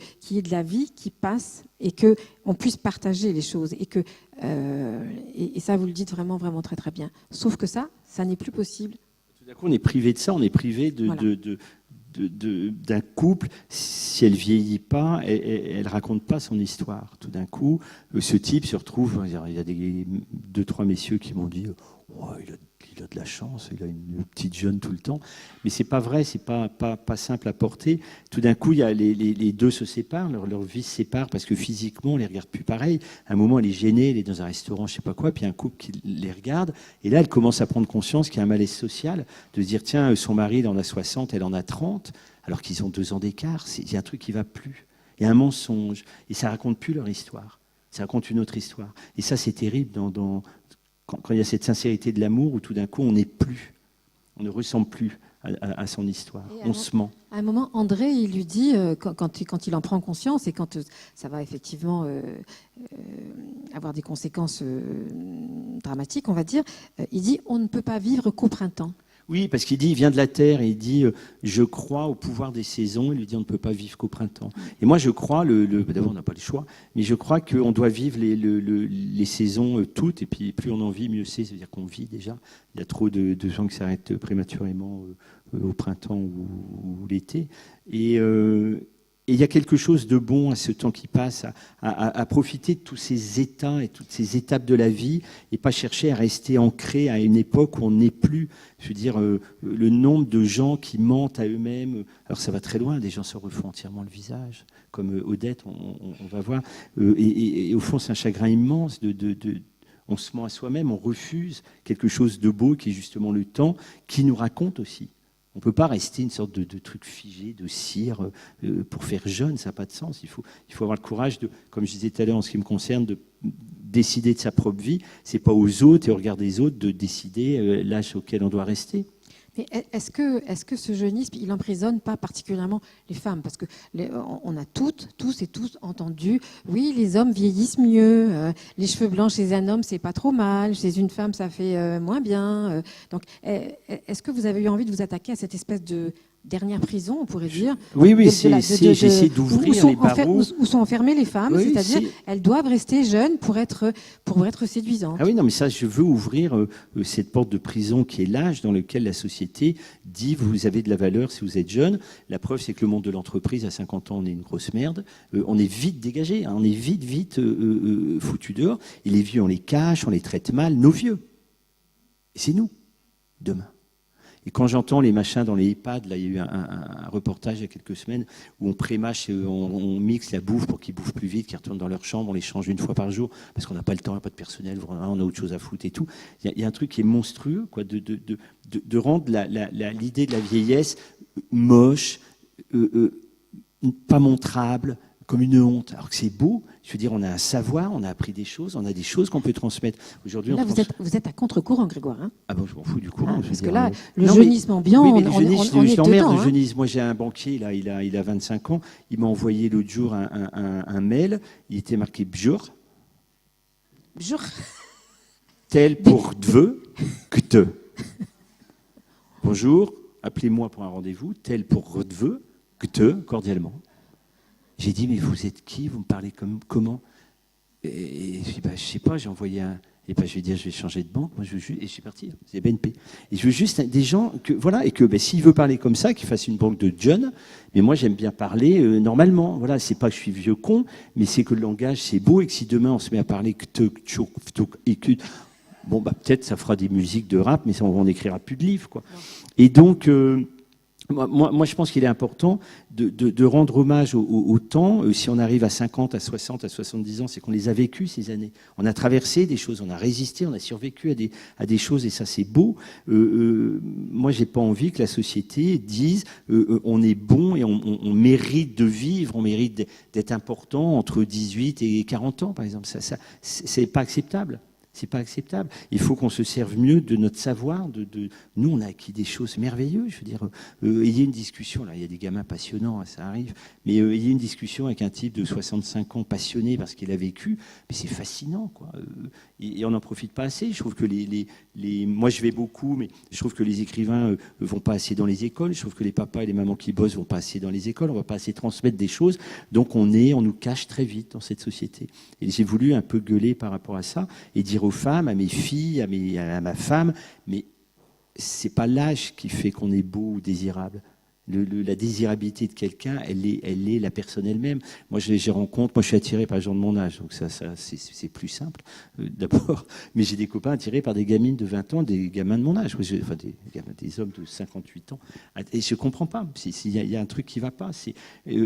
la vie qui passe et que on puisse partager les choses et que et ça vous le dites vraiment très très bien. Sauf que ça n'est plus possible. Tout d'un coup, on est privé de ça, on est privé d'un couple. Si elle vieillit pas, elle raconte pas son histoire. Tout d'un coup, ce type se retrouve. Il y a 2-3 messieurs qui m'ont dit, oh, il a qu'il a de la chance, il a une petite jeune tout le temps. Mais c'est pas vrai, c'est pas simple à porter. Tout d'un coup, il y a les deux se séparent, leur vie se sépare parce que physiquement, on les regarde plus pareil. À un moment, elle est gênée, elle est dans un restaurant, je sais pas quoi, puis il y a un couple qui les regarde. Et là, elle commence à prendre conscience qu'il y a un malaise social, de se dire, tiens, son mari, il en a 60, elle en a 30, alors qu'ils ont 2 ans d'écart. Il y a un truc qui va plus. Il y a un mensonge. Et ça raconte plus leur histoire. Ça raconte une autre histoire. Et ça, c'est terrible quand il y a cette sincérité de l'amour où tout d'un coup, on n'est plus, on ne ressemble plus à son histoire. On se ment. À un moment, André, il lui dit, quand il en prend conscience et quand ça va effectivement avoir des conséquences dramatiques, on va dire, il dit, on ne peut pas vivre qu'au printemps. Oui, parce qu'il dit, il vient de la terre et il dit, je crois au pouvoir des saisons. Il lui dit, on ne peut pas vivre qu'au printemps. Et moi, je crois, d'abord, on n'a pas le choix, mais je crois qu'on doit vivre les saisons toutes, et puis plus on en vit, mieux c'est. C'est-à-dire qu'on vit déjà. Il y a trop de gens qui s'arrêtent prématurément au printemps ou l'été. Et il y a quelque chose de bon à ce temps qui passe, à profiter de tous ces états et toutes ces étapes de la vie et pas chercher à rester ancré à une époque où on n'est plus. Je veux dire, le nombre de gens qui mentent à eux-mêmes, alors ça va très loin, des gens se refont entièrement le visage, comme Odette, on va voir. Et au fond, c'est un chagrin immense on se ment à soi-même, on refuse quelque chose de beau qui est justement le temps, qui nous raconte aussi. On ne peut pas rester une sorte de truc figé, de cire, pour faire jeune, ça n'a pas de sens. Il faut avoir le courage comme je disais tout à l'heure en ce qui me concerne, de décider de sa propre vie. Ce n'est pas aux autres et au regard des autres de décider l'âge auquel on doit rester. Mais est-ce que ce jeunisme, il n'emprisonne pas particulièrement les femmes? Parce que on a tous et tous entendu, oui, les hommes vieillissent mieux, les cheveux blancs chez un homme, c'est pas trop mal, chez une femme, ça fait moins bien. Donc, est-ce que vous avez eu envie de vous attaquer à cette espèce de dernière prison, on pourrait dire? Oui, j'essaie d'ouvrir les barreaux. Où sont enfermées les femmes, oui, c'est-à-dire elles doivent rester jeunes pour être séduisantes. Ah oui, non, mais ça, je veux ouvrir cette porte de prison qui est l'âge dans lequel la société dit vous avez de la valeur si vous êtes jeune. La preuve, c'est que le monde de l'entreprise, à 50 ans, on est une grosse merde. On est vite dégagé, hein, on est vite foutu dehors. Et les vieux, on les cache, on les traite mal, nos vieux. Et c'est nous, demain. Et quand j'entends les machins dans les EHPAD, là, il y a eu un reportage il y a quelques semaines où on pré-mâche, on mixe la bouffe pour qu'ils bouffent plus vite, qu'ils retournent dans leur chambre, on les change une fois par jour parce qu'on n'a pas le temps, on n'a pas de personnel, on a autre chose à foutre et tout. Il y a un truc qui est monstrueux, quoi, de rendre l'idée de la vieillesse moche, pas montrable, comme une honte, alors que c'est beau. Je veux dire, on a un savoir, on a appris des choses, on a des choses qu'on peut transmettre. Aujourd'hui, là, vous êtes à contre-courant, Grégoire. Hein, ah bon, je m'en fous du courant. parce que là, le jeunisme ambiant, oui, on est dedans. Le jeunisme. Moi, j'ai un banquier, là, il a 25 ans. Il m'a envoyé l'autre jour un mail. Il était marqué Bjur. Bjur. Tel pour dveux que te. Bonjour, appelez-moi pour un rendez-vous. Tel pour dveux que te, cordialement. J'ai dit, mais vous êtes qui? Vous me parlez comment? Et je dis, je sais pas, j'ai envoyé un... Et je vais dire, je vais changer de banque, moi je veux juste... Et je suis parti, c'est BNP. Et je veux juste des gens, s'il veut parler comme ça, qu'il fasse une banque de jeunes, mais moi j'aime bien parler normalement. Voilà, c'est pas que je suis vieux con, mais c'est que le langage c'est beau et que si demain on se met à parler bon, peut-être ça fera des musiques de rap, mais on n'écrira plus de livres, quoi. Et donc... Moi, je pense qu'il est important de rendre hommage au temps. Si on arrive à 50, à 60, à 70 ans, c'est qu'on les a vécus ces années. On a traversé des choses, on a résisté, on a survécu à des choses, et ça, c'est beau. Moi, j'ai pas envie que la société dise on est bon et on mérite de vivre, on mérite d'être important entre 18 et 40 ans, par exemple. Ça, c'est pas acceptable. C'est pas acceptable. Il faut qu'on se serve mieux de notre savoir. Nous, on a acquis des choses merveilleuses. Je veux dire, il y a une discussion, là, il y a des gamins passionnants, ça arrive, mais il y a une discussion avec un type de 65 ans passionné parce qu'il a vécu, mais c'est fascinant, quoi. Et on n'en profite pas assez. Je trouve que moi, je vais beaucoup, mais je trouve que les écrivains vont pas assez dans les écoles. Je trouve que les papas et les mamans qui bossent vont pas assez dans les écoles. On va pas assez transmettre des choses. Donc, on nous cache très vite dans cette société. Et j'ai voulu un peu gueuler par rapport à ça et dire aux femmes, à mes filles, à ma femme, mais c'est pas l'âge qui fait qu'on est beau ou désirable. La désirabilité de quelqu'un, elle est la personne elle-même. Moi, je suis attiré par les gens de mon âge, donc ça c'est plus simple, d'abord. Mais j'ai des copains attirés par des gamines de 20 ans, des gamins de mon âge, enfin des hommes de 58 ans. Et je ne comprends pas. Il y a un truc qui ne va pas.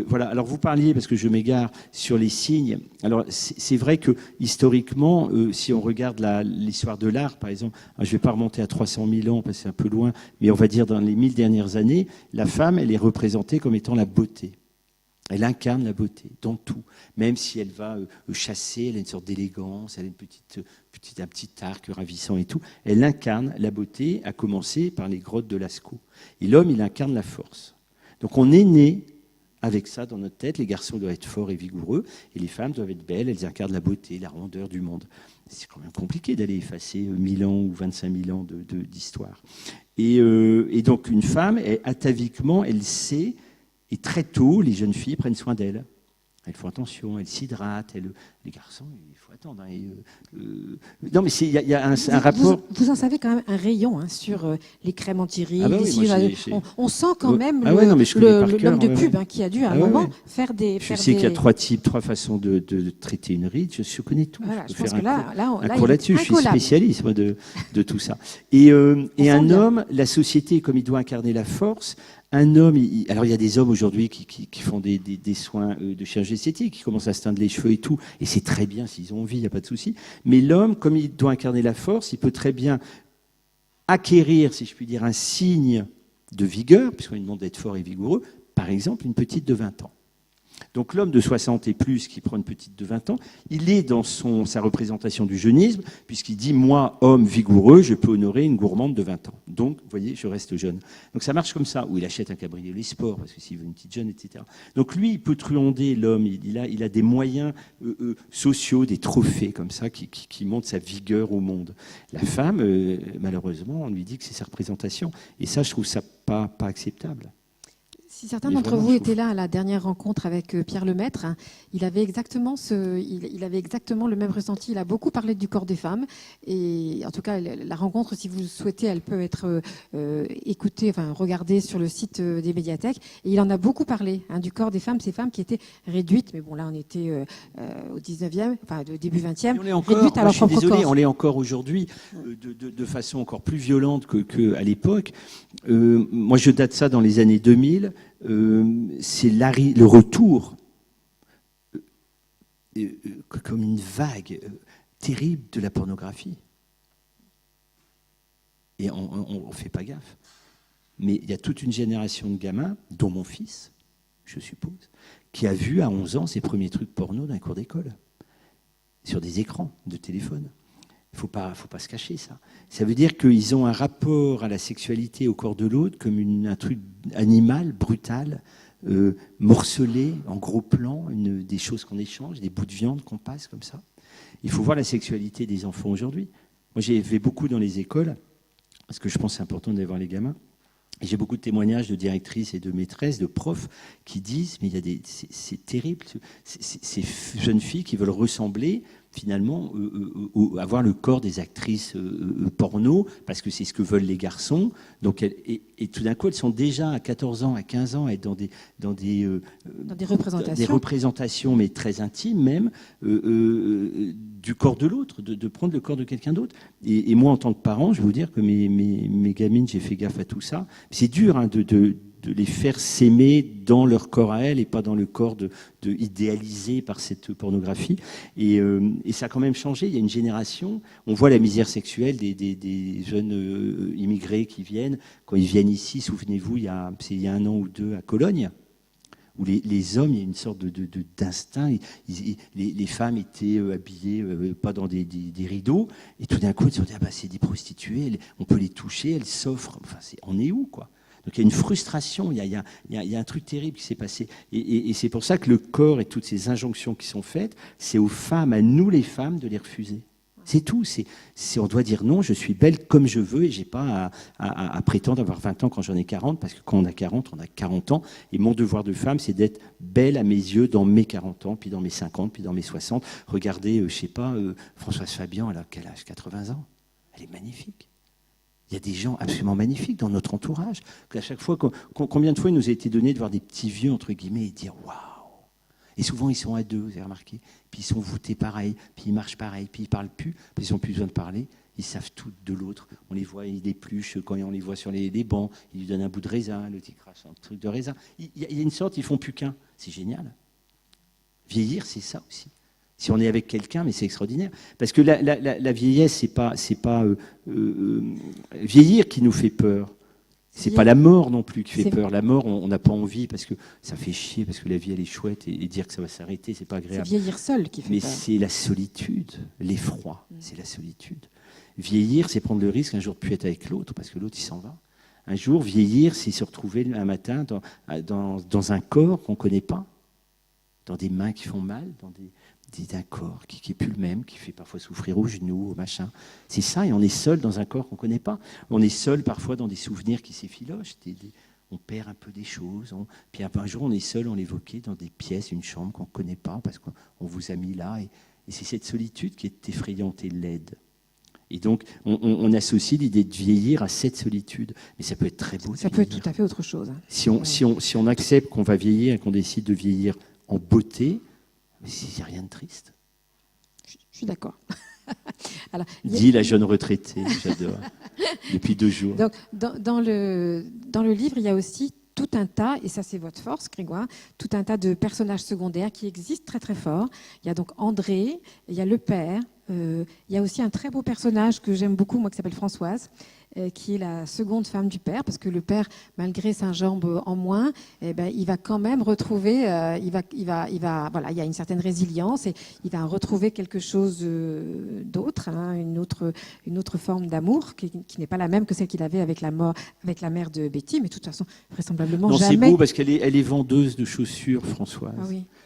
Voilà. Alors, vous parliez, parce que je m'égare, sur les signes. Alors, c'est vrai que, historiquement, si on regarde l'histoire de l'art, par exemple, je ne vais pas remonter à 300 000 ans, parce que c'est un peu loin, mais on va dire dans les 1000 dernières années, la femme, elle est représentée comme étant la beauté. Elle incarne la beauté dans tout. Même si elle va chasser, elle a une sorte d'élégance, elle a un petit arc ravissant et tout. Elle incarne la beauté, à commencer par les grottes de Lascaux. Et l'homme, il incarne la force. Donc on est né avec ça dans notre tête. Les garçons doivent être forts et vigoureux, et les femmes doivent être belles, elles incarnent la beauté, la rondeur du monde. C'est quand même compliqué d'aller effacer 1000 ans ou 25 000 ans d'histoire. Et donc une femme, ataviquement, elle sait, et très tôt, les jeunes filles prennent soin d'elles. Elles font attention, elles s'hydratent. Les garçons, il faut attendre. Non, mais il y a un rapport... Vous en savez quand même un rayon sur les crèmes anti-rides. Ah bah oui, on sent quand même l'homme de pub qui a dû à un moment faire des... Je sais qu'il y a trois façons de traiter une ride. Je connais tout. Voilà, je pense faire que un cours là-dessus. Je suis spécialiste moi, de tout ça. Et un homme, la société, comme il doit incarner la force... Un homme, alors il y a des hommes aujourd'hui qui font des soins de chirurgie esthétique, qui commencent à se teindre les cheveux et tout, et c'est très bien s'ils ont envie, il n'y a pas de souci. Mais l'homme, comme il doit incarner la force, il peut très bien acquérir, si je puis dire, un signe de vigueur, puisqu'on lui demande d'être fort et vigoureux, par exemple une petite de 20 ans. Donc l'homme de 60 et plus qui prend une petite de 20 ans, il est dans sa représentation du jeunisme, puisqu'il dit « moi, homme vigoureux, je peux honorer une gourmande de 20 ans. Donc, vous voyez, je reste jeune. » Donc ça marche comme ça, ou il achète un cabriolet sport, parce que s'il veut une petite jeune, etc. Donc lui, il peut truander l'homme, il a des moyens sociaux, des trophées comme ça, qui montrent sa vigueur au monde. La femme, malheureusement, on lui dit que c'est sa représentation. Et ça, je trouve ça pas acceptable. Si certains d'entre vous étaient là à la dernière rencontre avec Pierre Lemaître, il avait exactement le même ressenti. Il a beaucoup parlé du corps des femmes. Et en tout cas, la rencontre, si vous le souhaitez, elle peut être écoutée, regardée sur le site des médiathèques. Et il en a beaucoup parlé du corps des femmes, ces femmes qui étaient réduites. Mais bon, là, on était au 19e, début 20e. On est encore, réduites à leur propre corps. On l'est encore aujourd'hui, de façon encore plus violente qu'à l'époque. Moi, je date ça dans les années 2000. C'est le retour comme une vague terrible de la pornographie. Et on ne fait pas gaffe. Mais il y a toute une génération de gamins, dont mon fils, je suppose, qui a vu à 11 ans ses premiers trucs porno dans les cours d'école, sur des écrans de téléphone. Il ne faut pas se cacher ça. Ça veut dire qu'ils ont un rapport à la sexualité, au corps de l'autre, comme un truc animal, brutal, morcelé, en gros plan, des choses qu'on échange, des bouts de viande qu'on passe comme ça. Il faut voir la sexualité des enfants aujourd'hui. Moi, j'ai fait beaucoup dans les écoles, parce que je pense que c'est important d'aller voir les gamins. Et j'ai beaucoup de témoignages de directrices et de maîtresses, de profs, qui disent, mais c'est terrible, ces jeunes filles qui veulent ressembler, finalement, avoir le corps des actrices porno, parce que c'est ce que veulent les garçons. Donc et tout d'un coup, elles sont déjà à 14 ans, à 15 ans, à être dans des représentations, mais très intimes même, du corps de l'autre, de prendre le corps de quelqu'un d'autre. Et moi, en tant que parent, je vais vous dire que mes gamines, j'ai fait gaffe à tout ça. C'est dur de les faire s'aimer dans leur corps à elles et pas dans le corps idéalisé par cette pornographie. Et ça a quand même changé. Il y a une génération, on voit la misère sexuelle des jeunes immigrés qui viennent. Quand ils viennent ici, souvenez-vous, il y a 1 an ou 2 à Cologne, où les hommes, il y a une sorte d'instinct. Les femmes étaient habillées pas dans des rideaux. Et tout d'un coup, ils se sont dit, c'est des prostituées, on peut les toucher, elles s'offrent. Enfin, on est où, quoi ? Donc il y a une frustration, il y a un truc terrible qui s'est passé. Et c'est pour ça que le corps et toutes ces injonctions qui sont faites, c'est aux femmes, à nous les femmes, de les refuser. C'est tout. On doit dire non, je suis belle comme je veux et je n'ai pas à prétendre avoir 20 ans quand j'en ai 40, parce que quand on a 40, on a 40 ans. Et mon devoir de femme, c'est d'être belle à mes yeux dans mes 40 ans, puis dans mes 50, puis dans mes 60. Regardez, Françoise Fabian, elle a quel âge ? 80 ans. Elle est magnifique. Il y a des gens absolument magnifiques dans notre entourage. À chaque fois, combien de fois il nous a été donné de voir des petits vieux, entre guillemets, et dire « waouh ». Et souvent, ils sont à deux, vous avez remarqué. Puis ils sont voûtés pareil, puis ils marchent pareil, puis ils ne parlent plus, puis ils n'ont plus besoin de parler. Ils savent tout de l'autre. On les voit, ils épluchent quand on les voit sur les bancs. Ils lui donnent un bout de raisin, l'autre il crache un truc de raisin. Il y a une sorte, ils ne font plus qu'un. C'est génial. Vieillir, c'est ça aussi. Si on est avec quelqu'un, mais c'est extraordinaire. Parce que la vieillesse, c'est pas vieillir qui nous fait peur. C'est pas la mort non plus qui fait peur. La mort, on n'a pas envie parce que ça fait chier, parce que la vie, elle est chouette et dire que ça va s'arrêter, c'est pas agréable. C'est vieillir seul qui fait peur. Mais c'est la solitude, l'effroi, c'est la solitude. Vieillir, c'est prendre le risque un jour de plus être avec l'autre parce que l'autre, il s'en va. Un jour, vieillir, c'est se retrouver un matin dans un corps qu'on ne connaît pas, dans des mains qui font mal, dans d'un corps qui n'est plus le même, qui fait parfois souffrir aux genoux, au machin. C'est ça, et on est seul dans un corps qu'on ne connaît pas. On est seul parfois dans des souvenirs qui s'effilochent, on perd un peu des choses. Puis un jour, on est seul, on l'évoquait, dans des pièces, une chambre qu'on ne connaît pas, parce qu'on vous a mis là. Et c'est cette solitude qui est effrayante et laide. Et donc, on associe l'idée de vieillir à cette solitude. Mais ça peut être très beau. Ça peut être tout à fait autre chose. Si on accepte qu'on va vieillir et qu'on décide de vieillir en beauté, mais il n'y a rien de triste. Je suis d'accord. Alors, dit la jeune retraitée, j'adore, depuis 2 jours. Donc, dans le livre, il y a aussi tout un tas, et ça c'est votre force, Grégoire, tout un tas de personnages secondaires qui existent très très fort. Il y a donc André, il y a le père, il y a aussi un très beau personnage que j'aime beaucoup, moi, qui s'appelle Françoise, qui est la seconde femme du père, parce que le père, malgré sa jambe en moins, il va quand même retrouver, voilà, il y a une certaine résilience et il va retrouver quelque chose d'autre, hein, une autre forme d'amour qui n'est pas la même que celle qu'il avait avec la mère de Betty, mais de toute façon, vraisemblablement non, jamais. C'est beau parce qu'elle est vendeuse de chaussures, Françoise.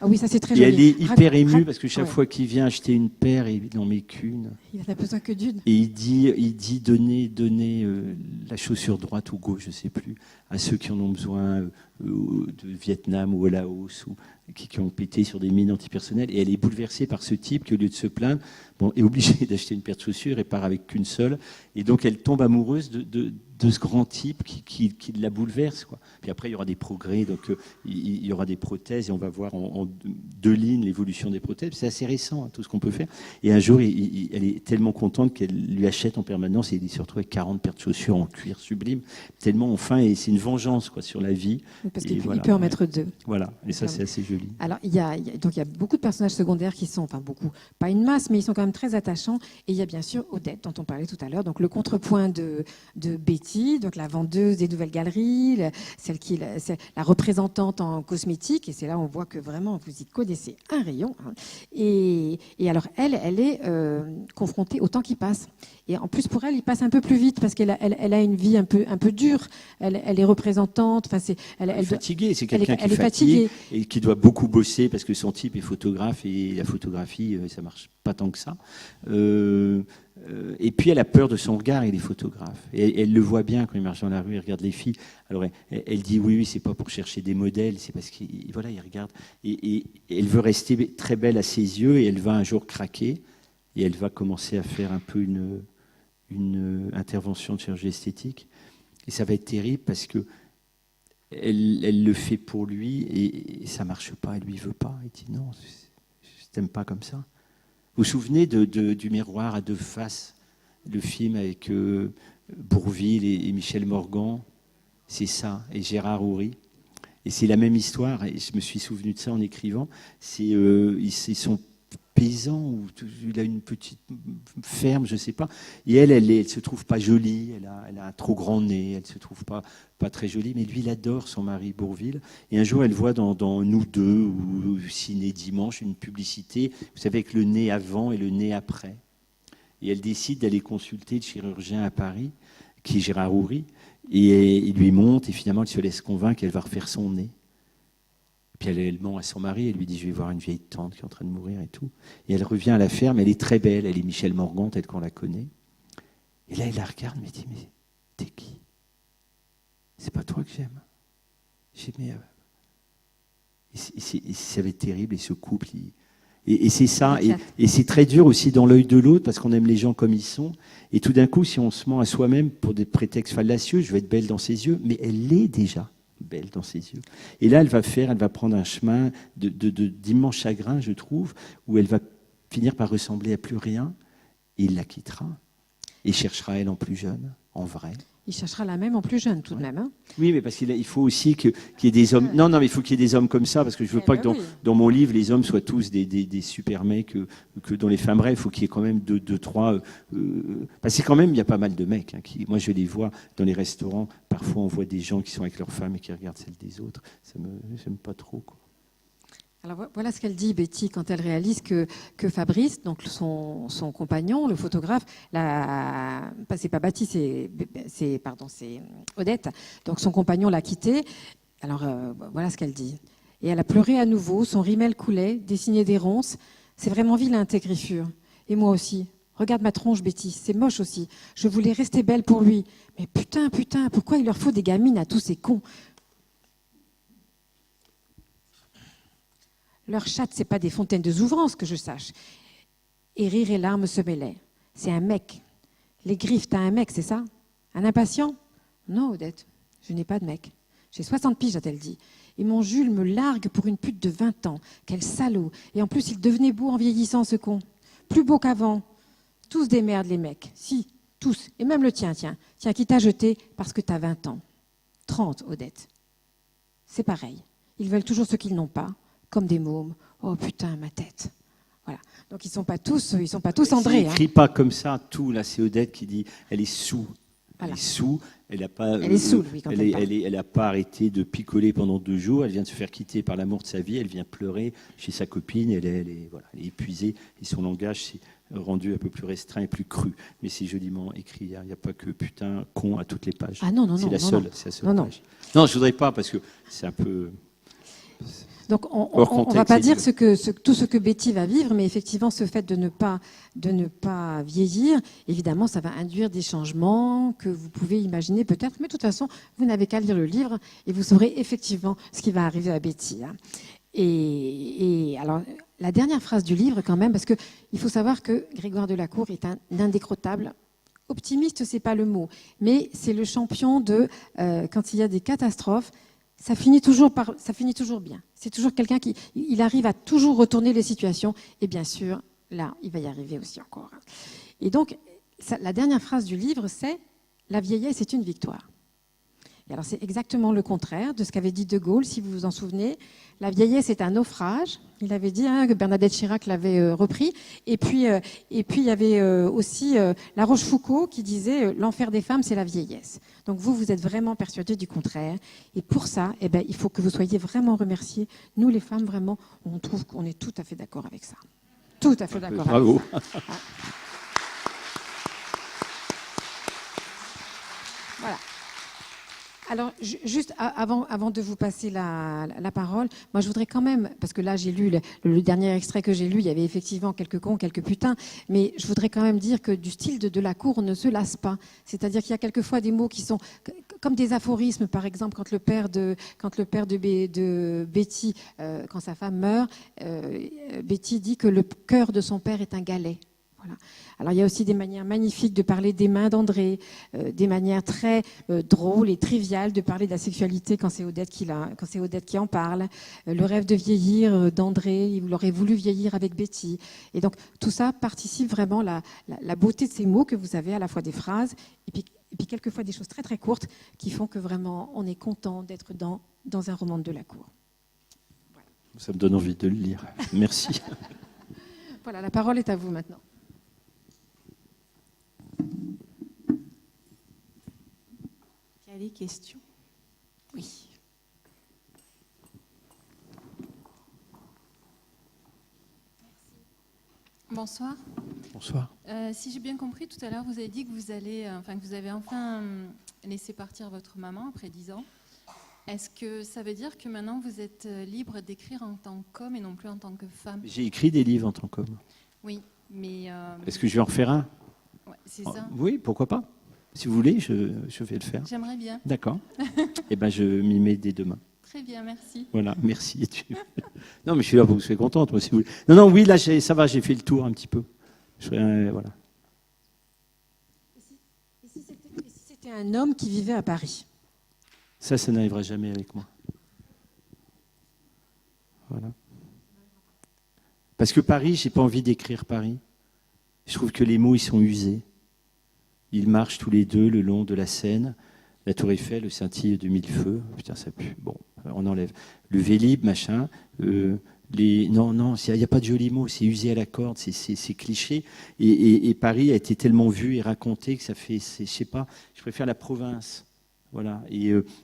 Ah oui, ça c'est très et joli. Elle est hyper émue parce que chaque fois qu'il vient acheter une paire, il n'en met qu'une. Il n'a besoin que d'une. Et il dit donner la chaussure droite ou gauche, je ne sais plus, à ceux qui en ont besoin de Vietnam ou au Laos ou qui ont pété sur des mines antipersonnelles. Et elle est bouleversée par ce type qui, au lieu de se plaindre, est obligé d'acheter une paire de chaussures et part avec qu'une seule. Et donc elle tombe amoureuse de ce grand type qui la bouleverse, quoi. Puis après, il y aura des progrès, donc il y aura des prothèses et on va voir en 2 lignes l'évolution des prothèses. C'est assez récent, hein, tout ce qu'on peut faire. Et un jour, elle est tellement contente qu'elle lui achète en permanence et il se retrouve avec 40 paires de chaussures en cuir sublime. Tellement enfin, et c'est une vengeance quoi, sur la vie. Parce qu'il peut en mettre 2. Voilà, et ça c'est assez joli. Alors, il y a beaucoup de personnages secondaires qui sont, enfin beaucoup, pas une masse, mais ils sont quand même très attachants. Et il y a bien sûr Odette, dont on parlait tout à l'heure, donc le contrepoint de Betty, donc la vendeuse des nouvelles galeries, c'est la représentante en cosmétique, et c'est là où on voit que vraiment vous y connaissez un rayon. Hein. Et alors elle est confrontée au temps qui passe. Et en plus pour elle, il passe un peu plus vite parce qu'elle a une vie un peu dure. Elle est représentante. Enfin, elle est fatiguée. C'est quelqu'un qui est fatiguée et qui doit beaucoup bosser parce que son type est photographe et la photographie, ça marche pas tant que ça. Et puis elle a peur de son regard, il est photographe. Et elle le voit bien quand il marche dans la rue, il regarde les filles. Alors elle dit oui, c'est pas pour chercher des modèles, c'est parce qu'il voilà, il regarde. Et elle veut rester très belle à ses yeux et elle va un jour craquer et elle va commencer à faire un peu une intervention de chirurgie esthétique. Et ça va être terrible parce que elle le fait pour lui et ça marche pas, elle lui veut pas. Il dit non, je t'aime pas comme ça. Vous vous souvenez du Miroir à 2 faces, le film avec Bourvil et Michel Morgan, c'est ça, et Gérard Houry. Et c'est la même histoire, et je me suis souvenu de ça en écrivant. Ils sont paysans, ou il a une petite ferme, je ne sais pas. Et elle se trouve pas jolie, elle a un trop grand nez, elle se trouve pas très jolie, mais lui, il adore son mari Bourvil. Et un jour, elle voit dans Nous deux, ou Ciné Dimanche, une publicité, vous savez, avec le nez avant et le nez après. Et elle décide d'aller consulter le chirurgien à Paris, qui est Gérard Houry, et il lui monte, et finalement, elle se laisse convaincre qu'elle va refaire son nez. Puis elle ment à son mari, elle lui dit « Je vais voir une vieille tante qui est en train de mourir et tout ». Et elle revient à la ferme, elle est très belle, elle est Michel Morgan, telle qu'on la connaît. Et là, il la regarde, mais dit « Mais t'es qui ? C'est pas toi que j'aime. » J'ai dit « Mais... ça va être terrible, et ce couple, Et c'est ça. Éclate. Et c'est très dur aussi dans l'œil de l'autre parce qu'on aime les gens comme ils sont. Et tout d'un coup, si on se ment à soi-même pour des prétextes fallacieux, je vais être belle dans ses yeux, mais elle l'est déjà belle dans ses yeux. Et là, elle va prendre un chemin d'immense chagrin, je trouve, où elle va finir par ressembler à plus rien. Et il la quittera. Et cherchera elle en plus jeune, en vrai. Il cherchera la même en plus jeune, tout de même. Hein. Oui, mais parce qu'il faut aussi qu'il y ait des hommes. Non, mais il faut qu'il y ait des hommes comme ça, parce que je veux pas que dans mon livre, les hommes soient tous des super mecs, que dans les femmes rêves, il faut qu'il y ait quand même deux, trois. Parce que quand même, il y a pas mal de mecs. Hein, moi, je les vois dans les restaurants. Parfois, on voit des gens qui sont avec leurs femmes et qui regardent celles des autres. J'aime pas trop, quoi. Alors voilà ce qu'elle dit, Betty, quand elle réalise que Fabrice, donc son compagnon, le photographe, c'est pas Baptiste, c'est Odette, donc son compagnon l'a quittée. Alors voilà ce qu'elle dit. Et elle a pleuré à nouveau, son rimel coulait, dessinait des ronces. C'est vraiment vilain, tes griffures. Et moi aussi. Regarde ma tronche, Betty, c'est moche aussi. Je voulais rester belle pour lui. Mais putain, pourquoi il leur faut des gamines à tous ces cons ? Leur chatte, c'est pas des fontaines de Zouvrance, que je sache. Et rire et larmes se mêlaient. C'est un mec. Les griffes, t'as un mec, c'est ça ? Un impatient ? Non, Odette, je n'ai pas de mec. J'ai 60 piges, a-t-elle dit. Et mon Jules me largue pour une pute de 20 ans. Quel salaud. Et en plus, il devenait beau en vieillissant, ce con. Plus beau qu'avant. Tous des merdes, les mecs. Si, tous. Et même le tien, tiens. Tiens, qui t'a jeté parce que t'as 20 ans. 30, Odette. C'est pareil. Ils veulent toujours ce qu'ils n'ont pas. Comme des mômes. Oh putain, ma tête. Voilà. Donc ils sont pas tous André. Elle n'écrit pas comme ça tout. Là, c'est Odette qui dit, elle est sous. Voilà. Elle est sous. Elle n'a pas. Elle est saoule, oui, quand elle parle. Elle n'a pas arrêté de picoler pendant 2 jours. Elle vient de se faire quitter par l'amour de sa vie. Elle vient pleurer chez sa copine. Elle est épuisée. Et son langage s'est rendu un peu plus restreint et plus cru. Mais c'est joliment écrit. Il n'y a pas que putain, con à toutes les pages. Ah non. C'est la seule page. Non, je voudrais pas parce que c'est un peu. Donc on ne va pas dire tout ce que Betty va vivre, mais effectivement ce fait de ne pas vieillir, évidemment ça va induire des changements que vous pouvez imaginer peut-être, mais de toute façon vous n'avez qu'à lire le livre et vous saurez effectivement ce qui va arriver à Betty. Et alors la dernière phrase du livre quand même, parce qu'il faut savoir que Grégoire Delacour est un indécrottable. Optimiste, c'est pas le mot, mais c'est le champion de quand il y a des catastrophes. Ça finit toujours bien. C'est toujours quelqu'un il arrive à toujours retourner les situations. Et bien sûr, là, il va y arriver aussi encore. Et donc, la dernière phrase du livre, c'est « La vieillesse est une victoire ». Et alors, c'est exactement le contraire de ce qu'avait dit De Gaulle, si vous vous en souvenez. La vieillesse est un naufrage. Il avait dit que Bernadette Chirac l'avait repris. Et puis, il y avait aussi La Rochefoucauld qui disait l'enfer des femmes, c'est la vieillesse. Donc vous êtes vraiment persuadés du contraire. Et pour ça, il faut que vous soyez vraiment remerciés. Nous, les femmes, vraiment, on trouve qu'on est tout à fait d'accord avec ça. Tout à fait d'accord. Bravo. Avec ça. Voilà. Alors, juste avant de vous passer la parole, moi je voudrais quand même, parce que là j'ai lu le dernier extrait que j'ai lu, il y avait effectivement quelques cons, quelques putains, mais je voudrais quand même dire que du style de Delacour, on ne se lasse pas. C'est-à-dire qu'il y a quelquefois des mots qui sont comme des aphorismes, par exemple quand le père de Betty, quand sa femme meurt, Betty dit que le cœur de son père est un galet. Voilà. Alors il y a aussi des manières magnifiques de parler des mains d'André, des manières très drôles et triviales de parler de la sexualité quand c'est Odette qui en parle. Le rêve de vieillir d'André, il aurait voulu vieillir avec Betty. Et donc tout ça participe vraiment la beauté de ces mots que vous avez, à la fois des phrases et puis quelquefois des choses très très courtes qui font que vraiment on est content d'être dans un roman de Delacour. Voilà. Ça me donne envie de le lire. Merci. Voilà, la parole est à vous maintenant. Il y a des questions? Oui. Bonsoir. Bonsoir. Si j'ai bien compris, tout à l'heure, vous avez dit que vous avez enfin laissé partir votre maman après 10 ans. Est-ce que ça veut dire que maintenant vous êtes libre d'écrire en tant qu'homme et non plus en tant que femme? J'ai écrit des livres en tant qu'homme. Oui, mais... Est-ce que je vais en refaire un? Ouais, c'est ça. Oui, pourquoi pas? Si vous voulez, je vais le faire. J'aimerais bien. D'accord. Eh bien, je m'y mets dès demain. Très bien, merci. Voilà, merci. Non, mais je suis là pour que vous soyez contente, moi, si vous voulez. Non, non, oui, là, ça va, j'ai fait le tour un petit peu. Voilà. Et si c'était un homme qui vivait à Paris? Ça n'arrivera jamais avec moi. Voilà. Parce que Paris, j'ai pas envie d'écrire Paris. Je trouve que les mots, ils sont usés. Ils marchent tous les deux le long de la Seine. La Tour Eiffel, le scintille de mille feux. Putain, ça pue. Bon, on enlève. Le Vélib, machin. Non, il n'y a pas de jolis mots. C'est usé à la corde, c'est cliché. Et Paris a été tellement vu et raconté que ça fait, je sais pas, je préfère la province. Voilà.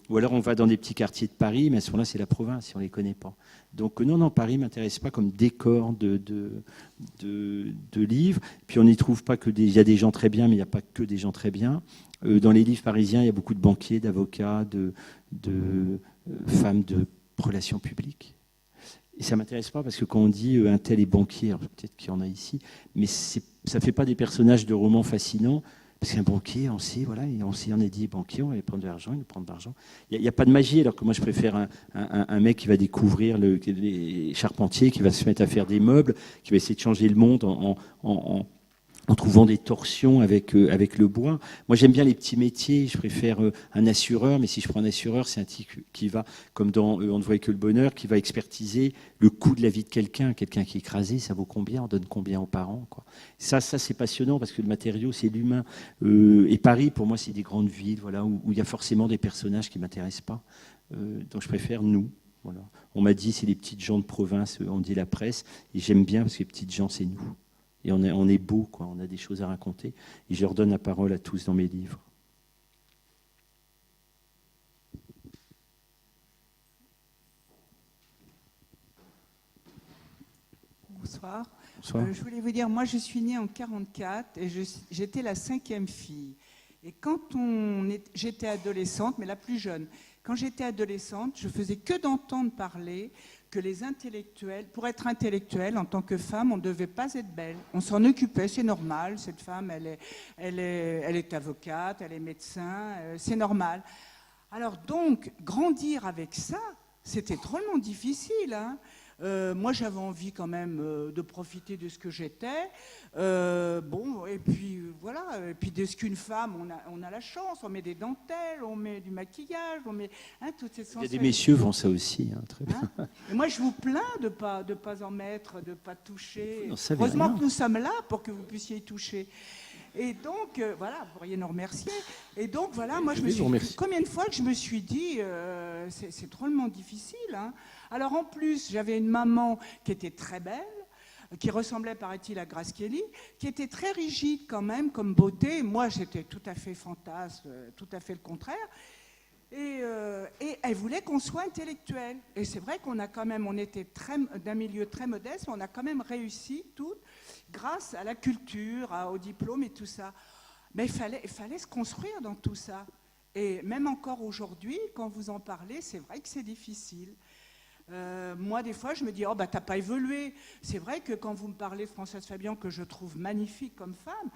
Ou alors on va dans des petits quartiers de Paris, mais à ce moment-là, c'est la province, si on ne les connaît pas. Donc non, Paris ne m'intéresse pas comme décor de livres. Puis on n'y trouve pas que il y a des gens très bien, mais il n'y a pas que des gens très bien. Dans les livres parisiens, il y a beaucoup de banquiers, d'avocats, de femmes de relations publiques. Et ça ne m'intéresse pas parce que quand on dit un tel est banquier, peut-être qu'il y en a ici, mais ça ne fait pas des personnages de romans fascinants. Parce qu'un banquier, on sait, voilà, on est dit banquier, on va prendre de l'argent, il va prendre de l'argent. Il n'y a pas de magie, alors que moi je préfère un mec qui va découvrir les charpentiers, qui va se mettre à faire des meubles, qui va essayer de changer le monde en trouvant des torsions avec le bois. Moi, j'aime bien les petits métiers. Je préfère un assureur, mais si je prends un assureur, c'est un type qui va, comme dans On ne voit que le bonheur, qui va expertiser le coût de la vie de quelqu'un. Quelqu'un qui est écrasé, ça vaut combien? On donne combien aux parents, quoi. Ça, c'est passionnant parce que le matériau, c'est l'humain. Et Paris, pour moi, c'est des grandes villes, voilà, où il y a forcément des personnages qui m'intéressent pas. Donc, je préfère nous. Voilà. On m'a dit, c'est les petites gens de province, on dit la presse, et j'aime bien parce que les petites gens, c'est nous. Et on est beau, quoi. On a des choses à raconter. Et je leur donne la parole à tous dans mes livres. Bonsoir. Bonsoir. Je voulais vous dire, moi je suis née en 1944 et j'étais la 5e fille. Et quand j'étais adolescente, mais la plus jeune, quand j'étais adolescente, je faisais que d'entendre parler que les intellectuels, pour être intellectuelle en tant que femme, on ne devait pas être belle. On s'en occupait, c'est normal, cette femme, elle est avocate, elle est médecin, c'est normal. Alors donc, grandir avec ça, c'était drôlement difficile, hein. Moi, j'avais envie quand même de profiter de ce que j'étais. Bon, et puis voilà. Et puis de ce qu'une femme, on a la chance. On met des dentelles, on met du maquillage, on met toutes ces sensations. Il y a des messieurs font ça aussi, hein, très bien. Et moi, je vous plains de pas en mettre, de pas toucher. Non, ça Heureusement rien. que nous sommes là pour que vous puissiez y toucher. Et donc, voilà, vous pourriez nous remercier. Et donc, voilà, moi, combien de fois que je me suis dit, c'est drôlement difficile, hein. Alors, en plus, j'avais une maman qui était très belle, qui ressemblait, paraît-il, à Grace Kelly, qui était très rigide quand même, comme beauté. Moi, j'étais tout à fait fantasme, tout à fait le contraire. Et elle voulait qu'on soit intellectuel. Et c'est vrai qu'on a quand même, on était d'un milieu très modeste, mais on a quand même réussi tout grâce à la culture, au diplôme et tout ça. Mais il fallait se construire dans tout ça. Et même encore aujourd'hui, quand vous en parlez, c'est vrai que c'est difficile. Moi, des fois, je me dis, oh, bah, t'as pas évolué. C'est vrai que quand vous me parlez de Françoise Fabian, que je trouve magnifique comme femme,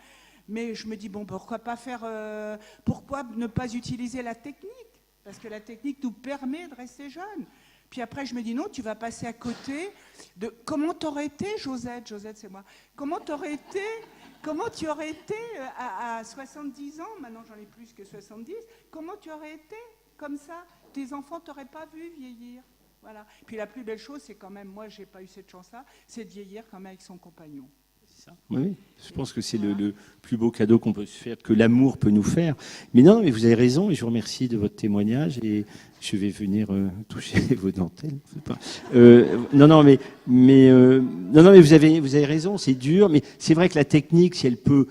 mais je me dis, bon, pourquoi ne pas utiliser la technique? Parce que la technique nous permet de rester jeunes. Puis après, je me dis, non, tu vas passer à côté de... Comment t'aurais été, Josette, c'est moi. Comment tu aurais été à 70 ans, maintenant j'en ai plus que 70, comment tu aurais été comme ça? Tes enfants t'auraient pas vu vieillir. Voilà. Puis la plus belle chose, c'est quand même, moi, j'ai pas eu cette chance-là, c'est de vieillir quand même avec son compagnon. Ça. Oui, je pense que c'est le plus beau cadeau qu'on peut se faire, que l'amour peut nous faire. Mais non, mais vous avez raison, et je vous remercie de votre témoignage, et je vais venir toucher vos dentelles. Non, mais vous avez raison, c'est dur, mais c'est vrai que la technique, si elle peut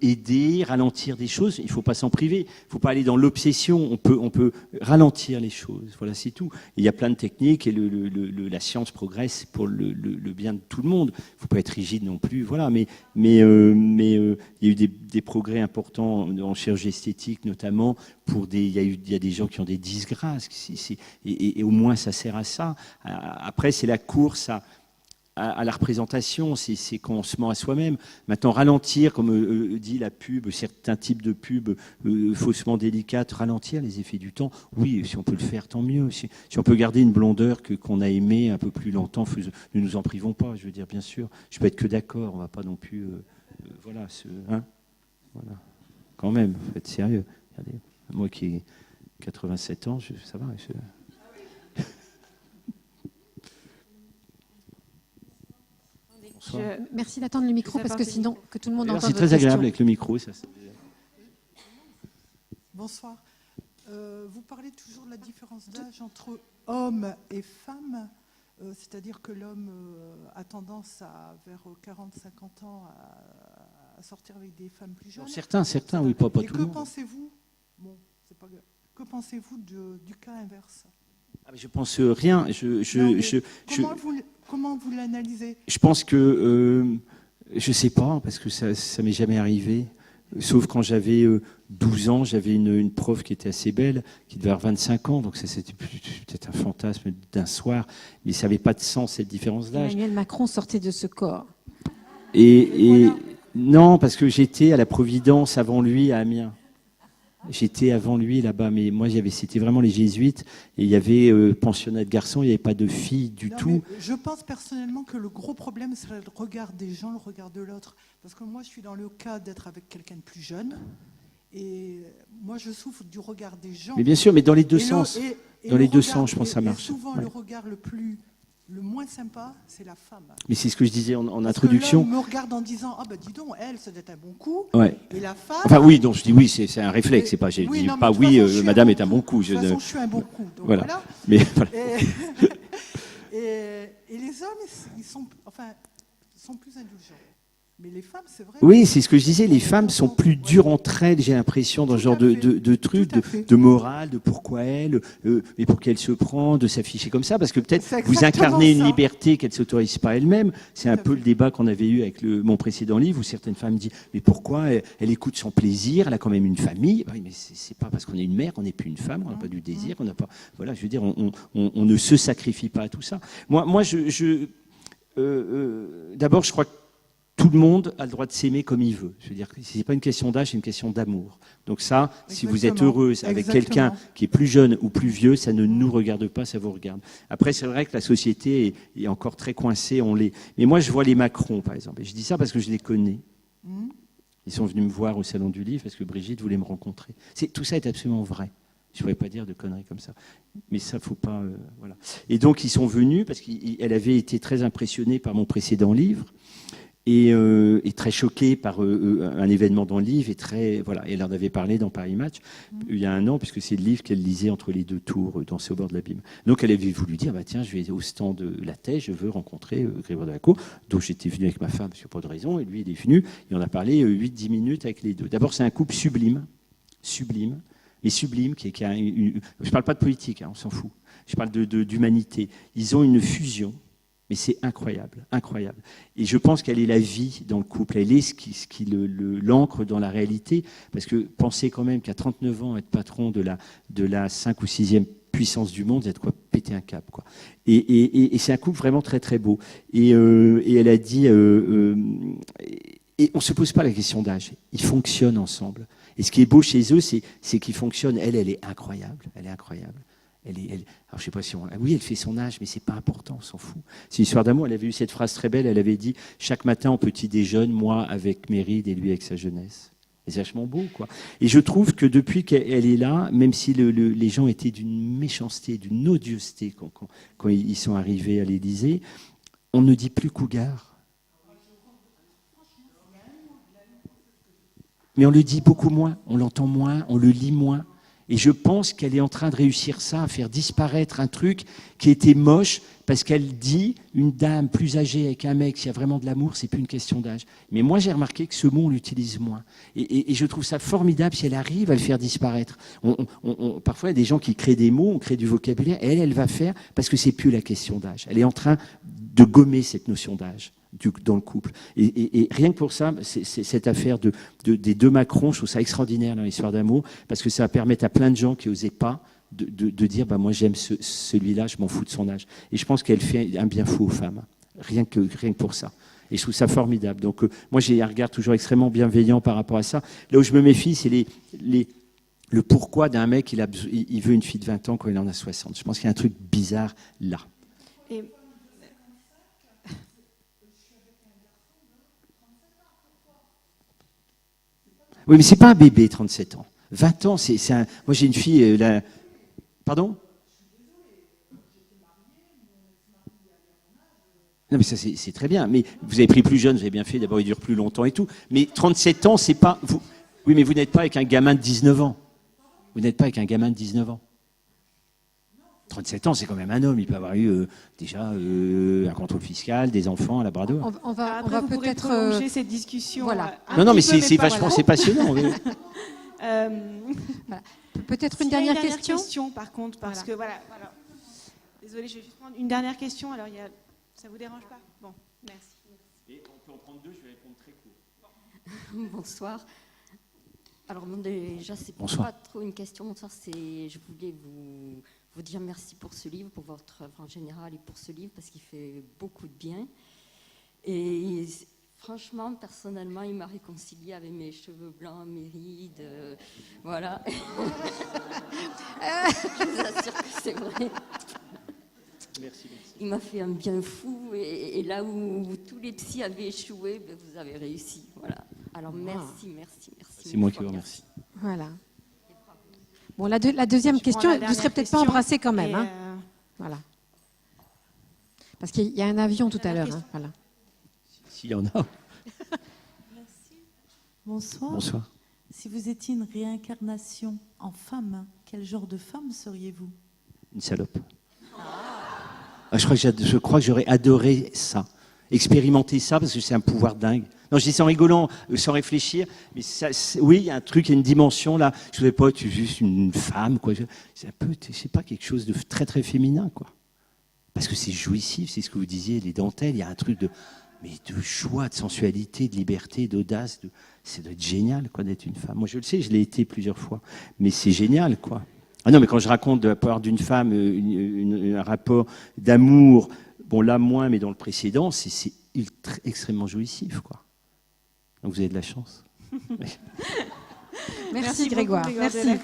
aider, ralentir des choses, il ne faut pas s'en priver. Il ne faut pas aller dans l'obsession. On peut ralentir les choses. Voilà, c'est tout. Il y a plein de techniques et la science progresse pour le bien de tout le monde. Il ne faut pas être rigide non plus. Voilà, mais il y a eu des progrès importants en chirurgie esthétique, notamment il y a des gens qui ont des disgrâces. Et au moins, ça sert à ça. Après, c'est la course à la représentation, c'est quand on se ment à soi-même. Maintenant, ralentir, comme dit la pub, certains types de pubs faussement délicates, ralentir les effets du temps, oui, si on peut le faire, tant mieux. Si on peut garder une blondeur qu'on a aimée un peu plus longtemps, ne nous en privons pas, je veux dire, bien sûr. Je peux être que d'accord, on ne va pas non plus... voilà, voilà. Quand même, faut être sérieux. Regardez, moi qui ai 87 ans, ça va. Merci d'attendre le micro parce que sinon que tout le monde entend votre question. C'est très agréable avec le micro. Ça. Bonsoir. Vous parlez toujours de la différence d'âge entre hommes et femmes, c'est-à-dire que l'homme a tendance vers 40-50 ans à sortir avec des femmes plus jeunes. Certains, oui, pas tout le monde. Que pensez-vous que pensez-vous du cas inverse? Je pense rien. Comment vous l'analysez? Je pense que je ne sais pas, parce que ça ne m'est jamais arrivé. Sauf quand j'avais 12 ans, j'avais une prof qui était assez belle, qui devait avoir 25 ans, donc ça c'était peut-être un fantasme d'un soir, mais ça n'avait pas de sens cette différence d'âge. Emmanuel Macron sortait de ce corps. Et non, parce que j'étais à la Providence avant lui à Amiens. J'étais avant lui là-bas, mais moi c'était vraiment les jésuites, et il y avait pensionnat de garçons, il n'y avait pas de filles du tout. Je pense personnellement que le gros problème serait le regard des gens, le regard de l'autre. Parce que moi je suis dans le cas d'être avec quelqu'un de plus jeune, et moi je souffre du regard des gens. Mais bien sûr, mais dans les deux sens. Dans les deux sens, je pense que ça marche. Souvent le regard le moins sympa, c'est la femme. Mais c'est ce que je disais en introduction. Parce que l'homme me regarde en disant ah ben dis donc, elle, ça doit être un bon coup. Ouais. Et la femme. Enfin oui, donc je dis oui, c'est un réflexe, c'est pas. Je dis pas oui, madame est un bon coup. De toute façon, je suis un bon coup. Donc voilà. Mais voilà. Et les hommes, ils sont plus indulgents. Mais les femmes, c'est vrai. Oui, c'est ce que je disais. Les femmes sont plus dures entre elles, j'ai l'impression, dans ce genre de trucs, de morale, de pourquoi elle, et pour qu'elle se prend, de s'afficher comme ça. Parce que peut-être vous incarnez une liberté qu'elle ne s'autorise pas elle-même. C'est un peu le débat qu'on avait eu avec mon précédent livre, où certaines femmes disent mais pourquoi elle écoute son plaisir, elle a quand même une famille. Oui, mais c'est pas parce qu'on est une mère qu'on n'est plus une femme, on n'a pas du désir, on n'a pas. Voilà, je veux dire, on ne se sacrifie pas à tout ça. Moi, d'abord, je crois que tout le monde a le droit de s'aimer comme il veut. Je veux dire, ce n'est pas une question d'âge, c'est une question d'amour. Donc ça, si vous êtes heureuse avec quelqu'un qui est plus jeune ou plus vieux, ça ne nous regarde pas, ça vous regarde. Après, c'est vrai que la société est encore très coincée, Mais moi, je vois les Macron, par exemple. Et je dis ça parce que je les connais. Ils sont venus me voir au Salon du Livre parce que Brigitte voulait me rencontrer. Tout ça est absolument vrai. Je ne pourrais pas dire de conneries comme ça. Mais ça, faut pas... voilà. Et donc, ils sont venus parce qu'elle avait été très impressionnée par mon précédent livre. Et très choquée par un événement dans le livre, et elle en avait parlé dans Paris Match il y a un an, puisque c'est le livre qu'elle lisait entre les deux tours, Danser au bord de l'abîme. Donc elle avait voulu dire, tiens, je vais au stand de la Thèse, je veux rencontrer Grégoire Delacour, dont j'étais venu avec ma femme, parce qu'il n'y a pas de raison, et lui il est venu, et on a parlé 8-10 minutes avec les deux. D'abord c'est un couple sublime, mais sublime, je ne parle pas de politique, on s'en fout, je parle d'humanité. Ils ont une fusion. Mais c'est incroyable, incroyable. Et je pense qu'elle est la vie dans le couple. Elle est ce qui l'ancre dans la réalité. Parce que pensez quand même qu'à 39 ans, être patron de la 5 ou 6e puissance du monde, c'est de quoi péter un câble, quoi. Et c'est un couple vraiment très très beau. Et elle a dit... et on ne se pose pas la question d'âge. Ils fonctionnent ensemble. Et ce qui est beau chez eux, c'est qu'ils fonctionnent. Elle est incroyable. Elle est incroyable. Alors je sais pas si oui, elle fait son âge, mais c'est pas important, on s'en fout. C'est une histoire d'amour. Elle avait eu cette phrase très belle. Elle avait dit chaque matin au petit déjeune, moi avec mes rides et lui avec sa jeunesse. Et c'est vachement beau, quoi. Et je trouve que depuis qu'elle est là, même si les gens étaient d'une méchanceté, d'une odieuseté quand ils sont arrivés à l'Élysée, on ne dit plus Cougar. Mais on le dit beaucoup moins, on l'entend moins, on le lit moins. Et je pense qu'elle est en train de réussir ça, à faire disparaître un truc qui était moche, parce qu'elle dit, une dame plus âgée avec un mec, s'il y a vraiment de l'amour, c'est plus une question d'âge. Mais moi, j'ai remarqué que ce mot, on l'utilise moins. Et je trouve ça formidable si elle arrive à le faire disparaître. Parfois, il y a des gens qui créent des mots, on crée du vocabulaire, et elle va faire, parce que c'est plus la question d'âge. Elle est en train de gommer cette notion d'âge dans le couple. Et rien que pour ça, c'est cette affaire des deux Macron, je trouve ça extraordinaire dans l'histoire d'amour, parce que ça va permettre à plein de gens qui n'osaient pas de dire moi j'aime celui-là, je m'en fous de son âge. Et je pense qu'elle fait un bien fou aux femmes. rien que pour ça. Et je trouve ça formidable. Donc moi, j'ai un regard toujours extrêmement bienveillant par rapport à ça. Là où je me méfie, c'est le pourquoi d'un mec, il veut une fille de 20 ans quand il en a 60. Je pense qu'il y a un truc bizarre là. Et... Oui, mais c'est pas un bébé, 37 ans. 20 ans, c'est un... Moi, j'ai une fille... Pardon ? Non, mais ça, c'est très bien. Mais vous avez pris plus jeune, vous avez bien fait, d'abord, il dure plus longtemps et tout. Mais 37 ans, c'est pas... Oui, mais vous n'êtes pas avec un gamin de 19 ans. Vous n'êtes pas avec un gamin de 19 ans. 37 ans, c'est quand même un homme. Il peut avoir eu déjà un contrôle fiscal, des enfants, un labrador. On va peut-être prolonger cette discussion. Voilà. Non, mais c'est vachement, c'est passionnant. Oui. Voilà. Peut-être une dernière question par contre, parce que voilà. Désolée, je vais juste prendre une dernière question. Alors, ça vous dérange pas? Bon, merci. Et on peut en prendre deux, je vais répondre très court. Bonsoir. Alors déjà, c'est pas trop une question. Bonsoir, je voulais vous dire merci pour ce livre, pour votre œuvre en général et pour ce livre, parce qu'il fait beaucoup de bien. Et franchement, personnellement, il m'a réconcilié avec mes cheveux blancs, mes rides, voilà. Je vous assure que c'est vrai. Merci. Il m'a fait un bien fou, et là où tous les psys avaient échoué, vous avez réussi. Voilà. Alors merci. C'est moi qui vous remercie. Voilà. Bon, la deuxième question, vous ne serez peut-être pas embrassé quand même. Hein. Voilà. Parce qu'il y a un avion tout à l'heure. Hein. Voilà. S'il y en a. Merci. Bonsoir. Bonsoir. Si vous étiez une réincarnation en femme, quel genre de femme seriez-vous? Une salope. Je crois que j'aurais adoré ça. Expérimenter ça, parce que c'est un pouvoir dingue. Non, je dis ça en rigolant, sans réfléchir, mais ça, oui, il y a un truc, il y a une dimension là. Je ne voudrais pas être juste une femme, quoi. C'est un peu, je sais pas, quelque chose de très très féminin, quoi. Parce que c'est jouissif, c'est ce que vous disiez, les dentelles, il y a un truc de joie, de sensualité, de liberté, d'audace. Ça doit être génial, quoi, d'être une femme. Moi, je le sais, je l'ai été plusieurs fois, mais c'est génial, quoi. Ah non, mais quand je raconte de la part d'une femme un rapport d'amour, bon là moins, mais dans le précédent, c'est extrêmement jouissif, quoi. Donc vous avez de la chance. Merci Grégoire. Beaucoup, Merci.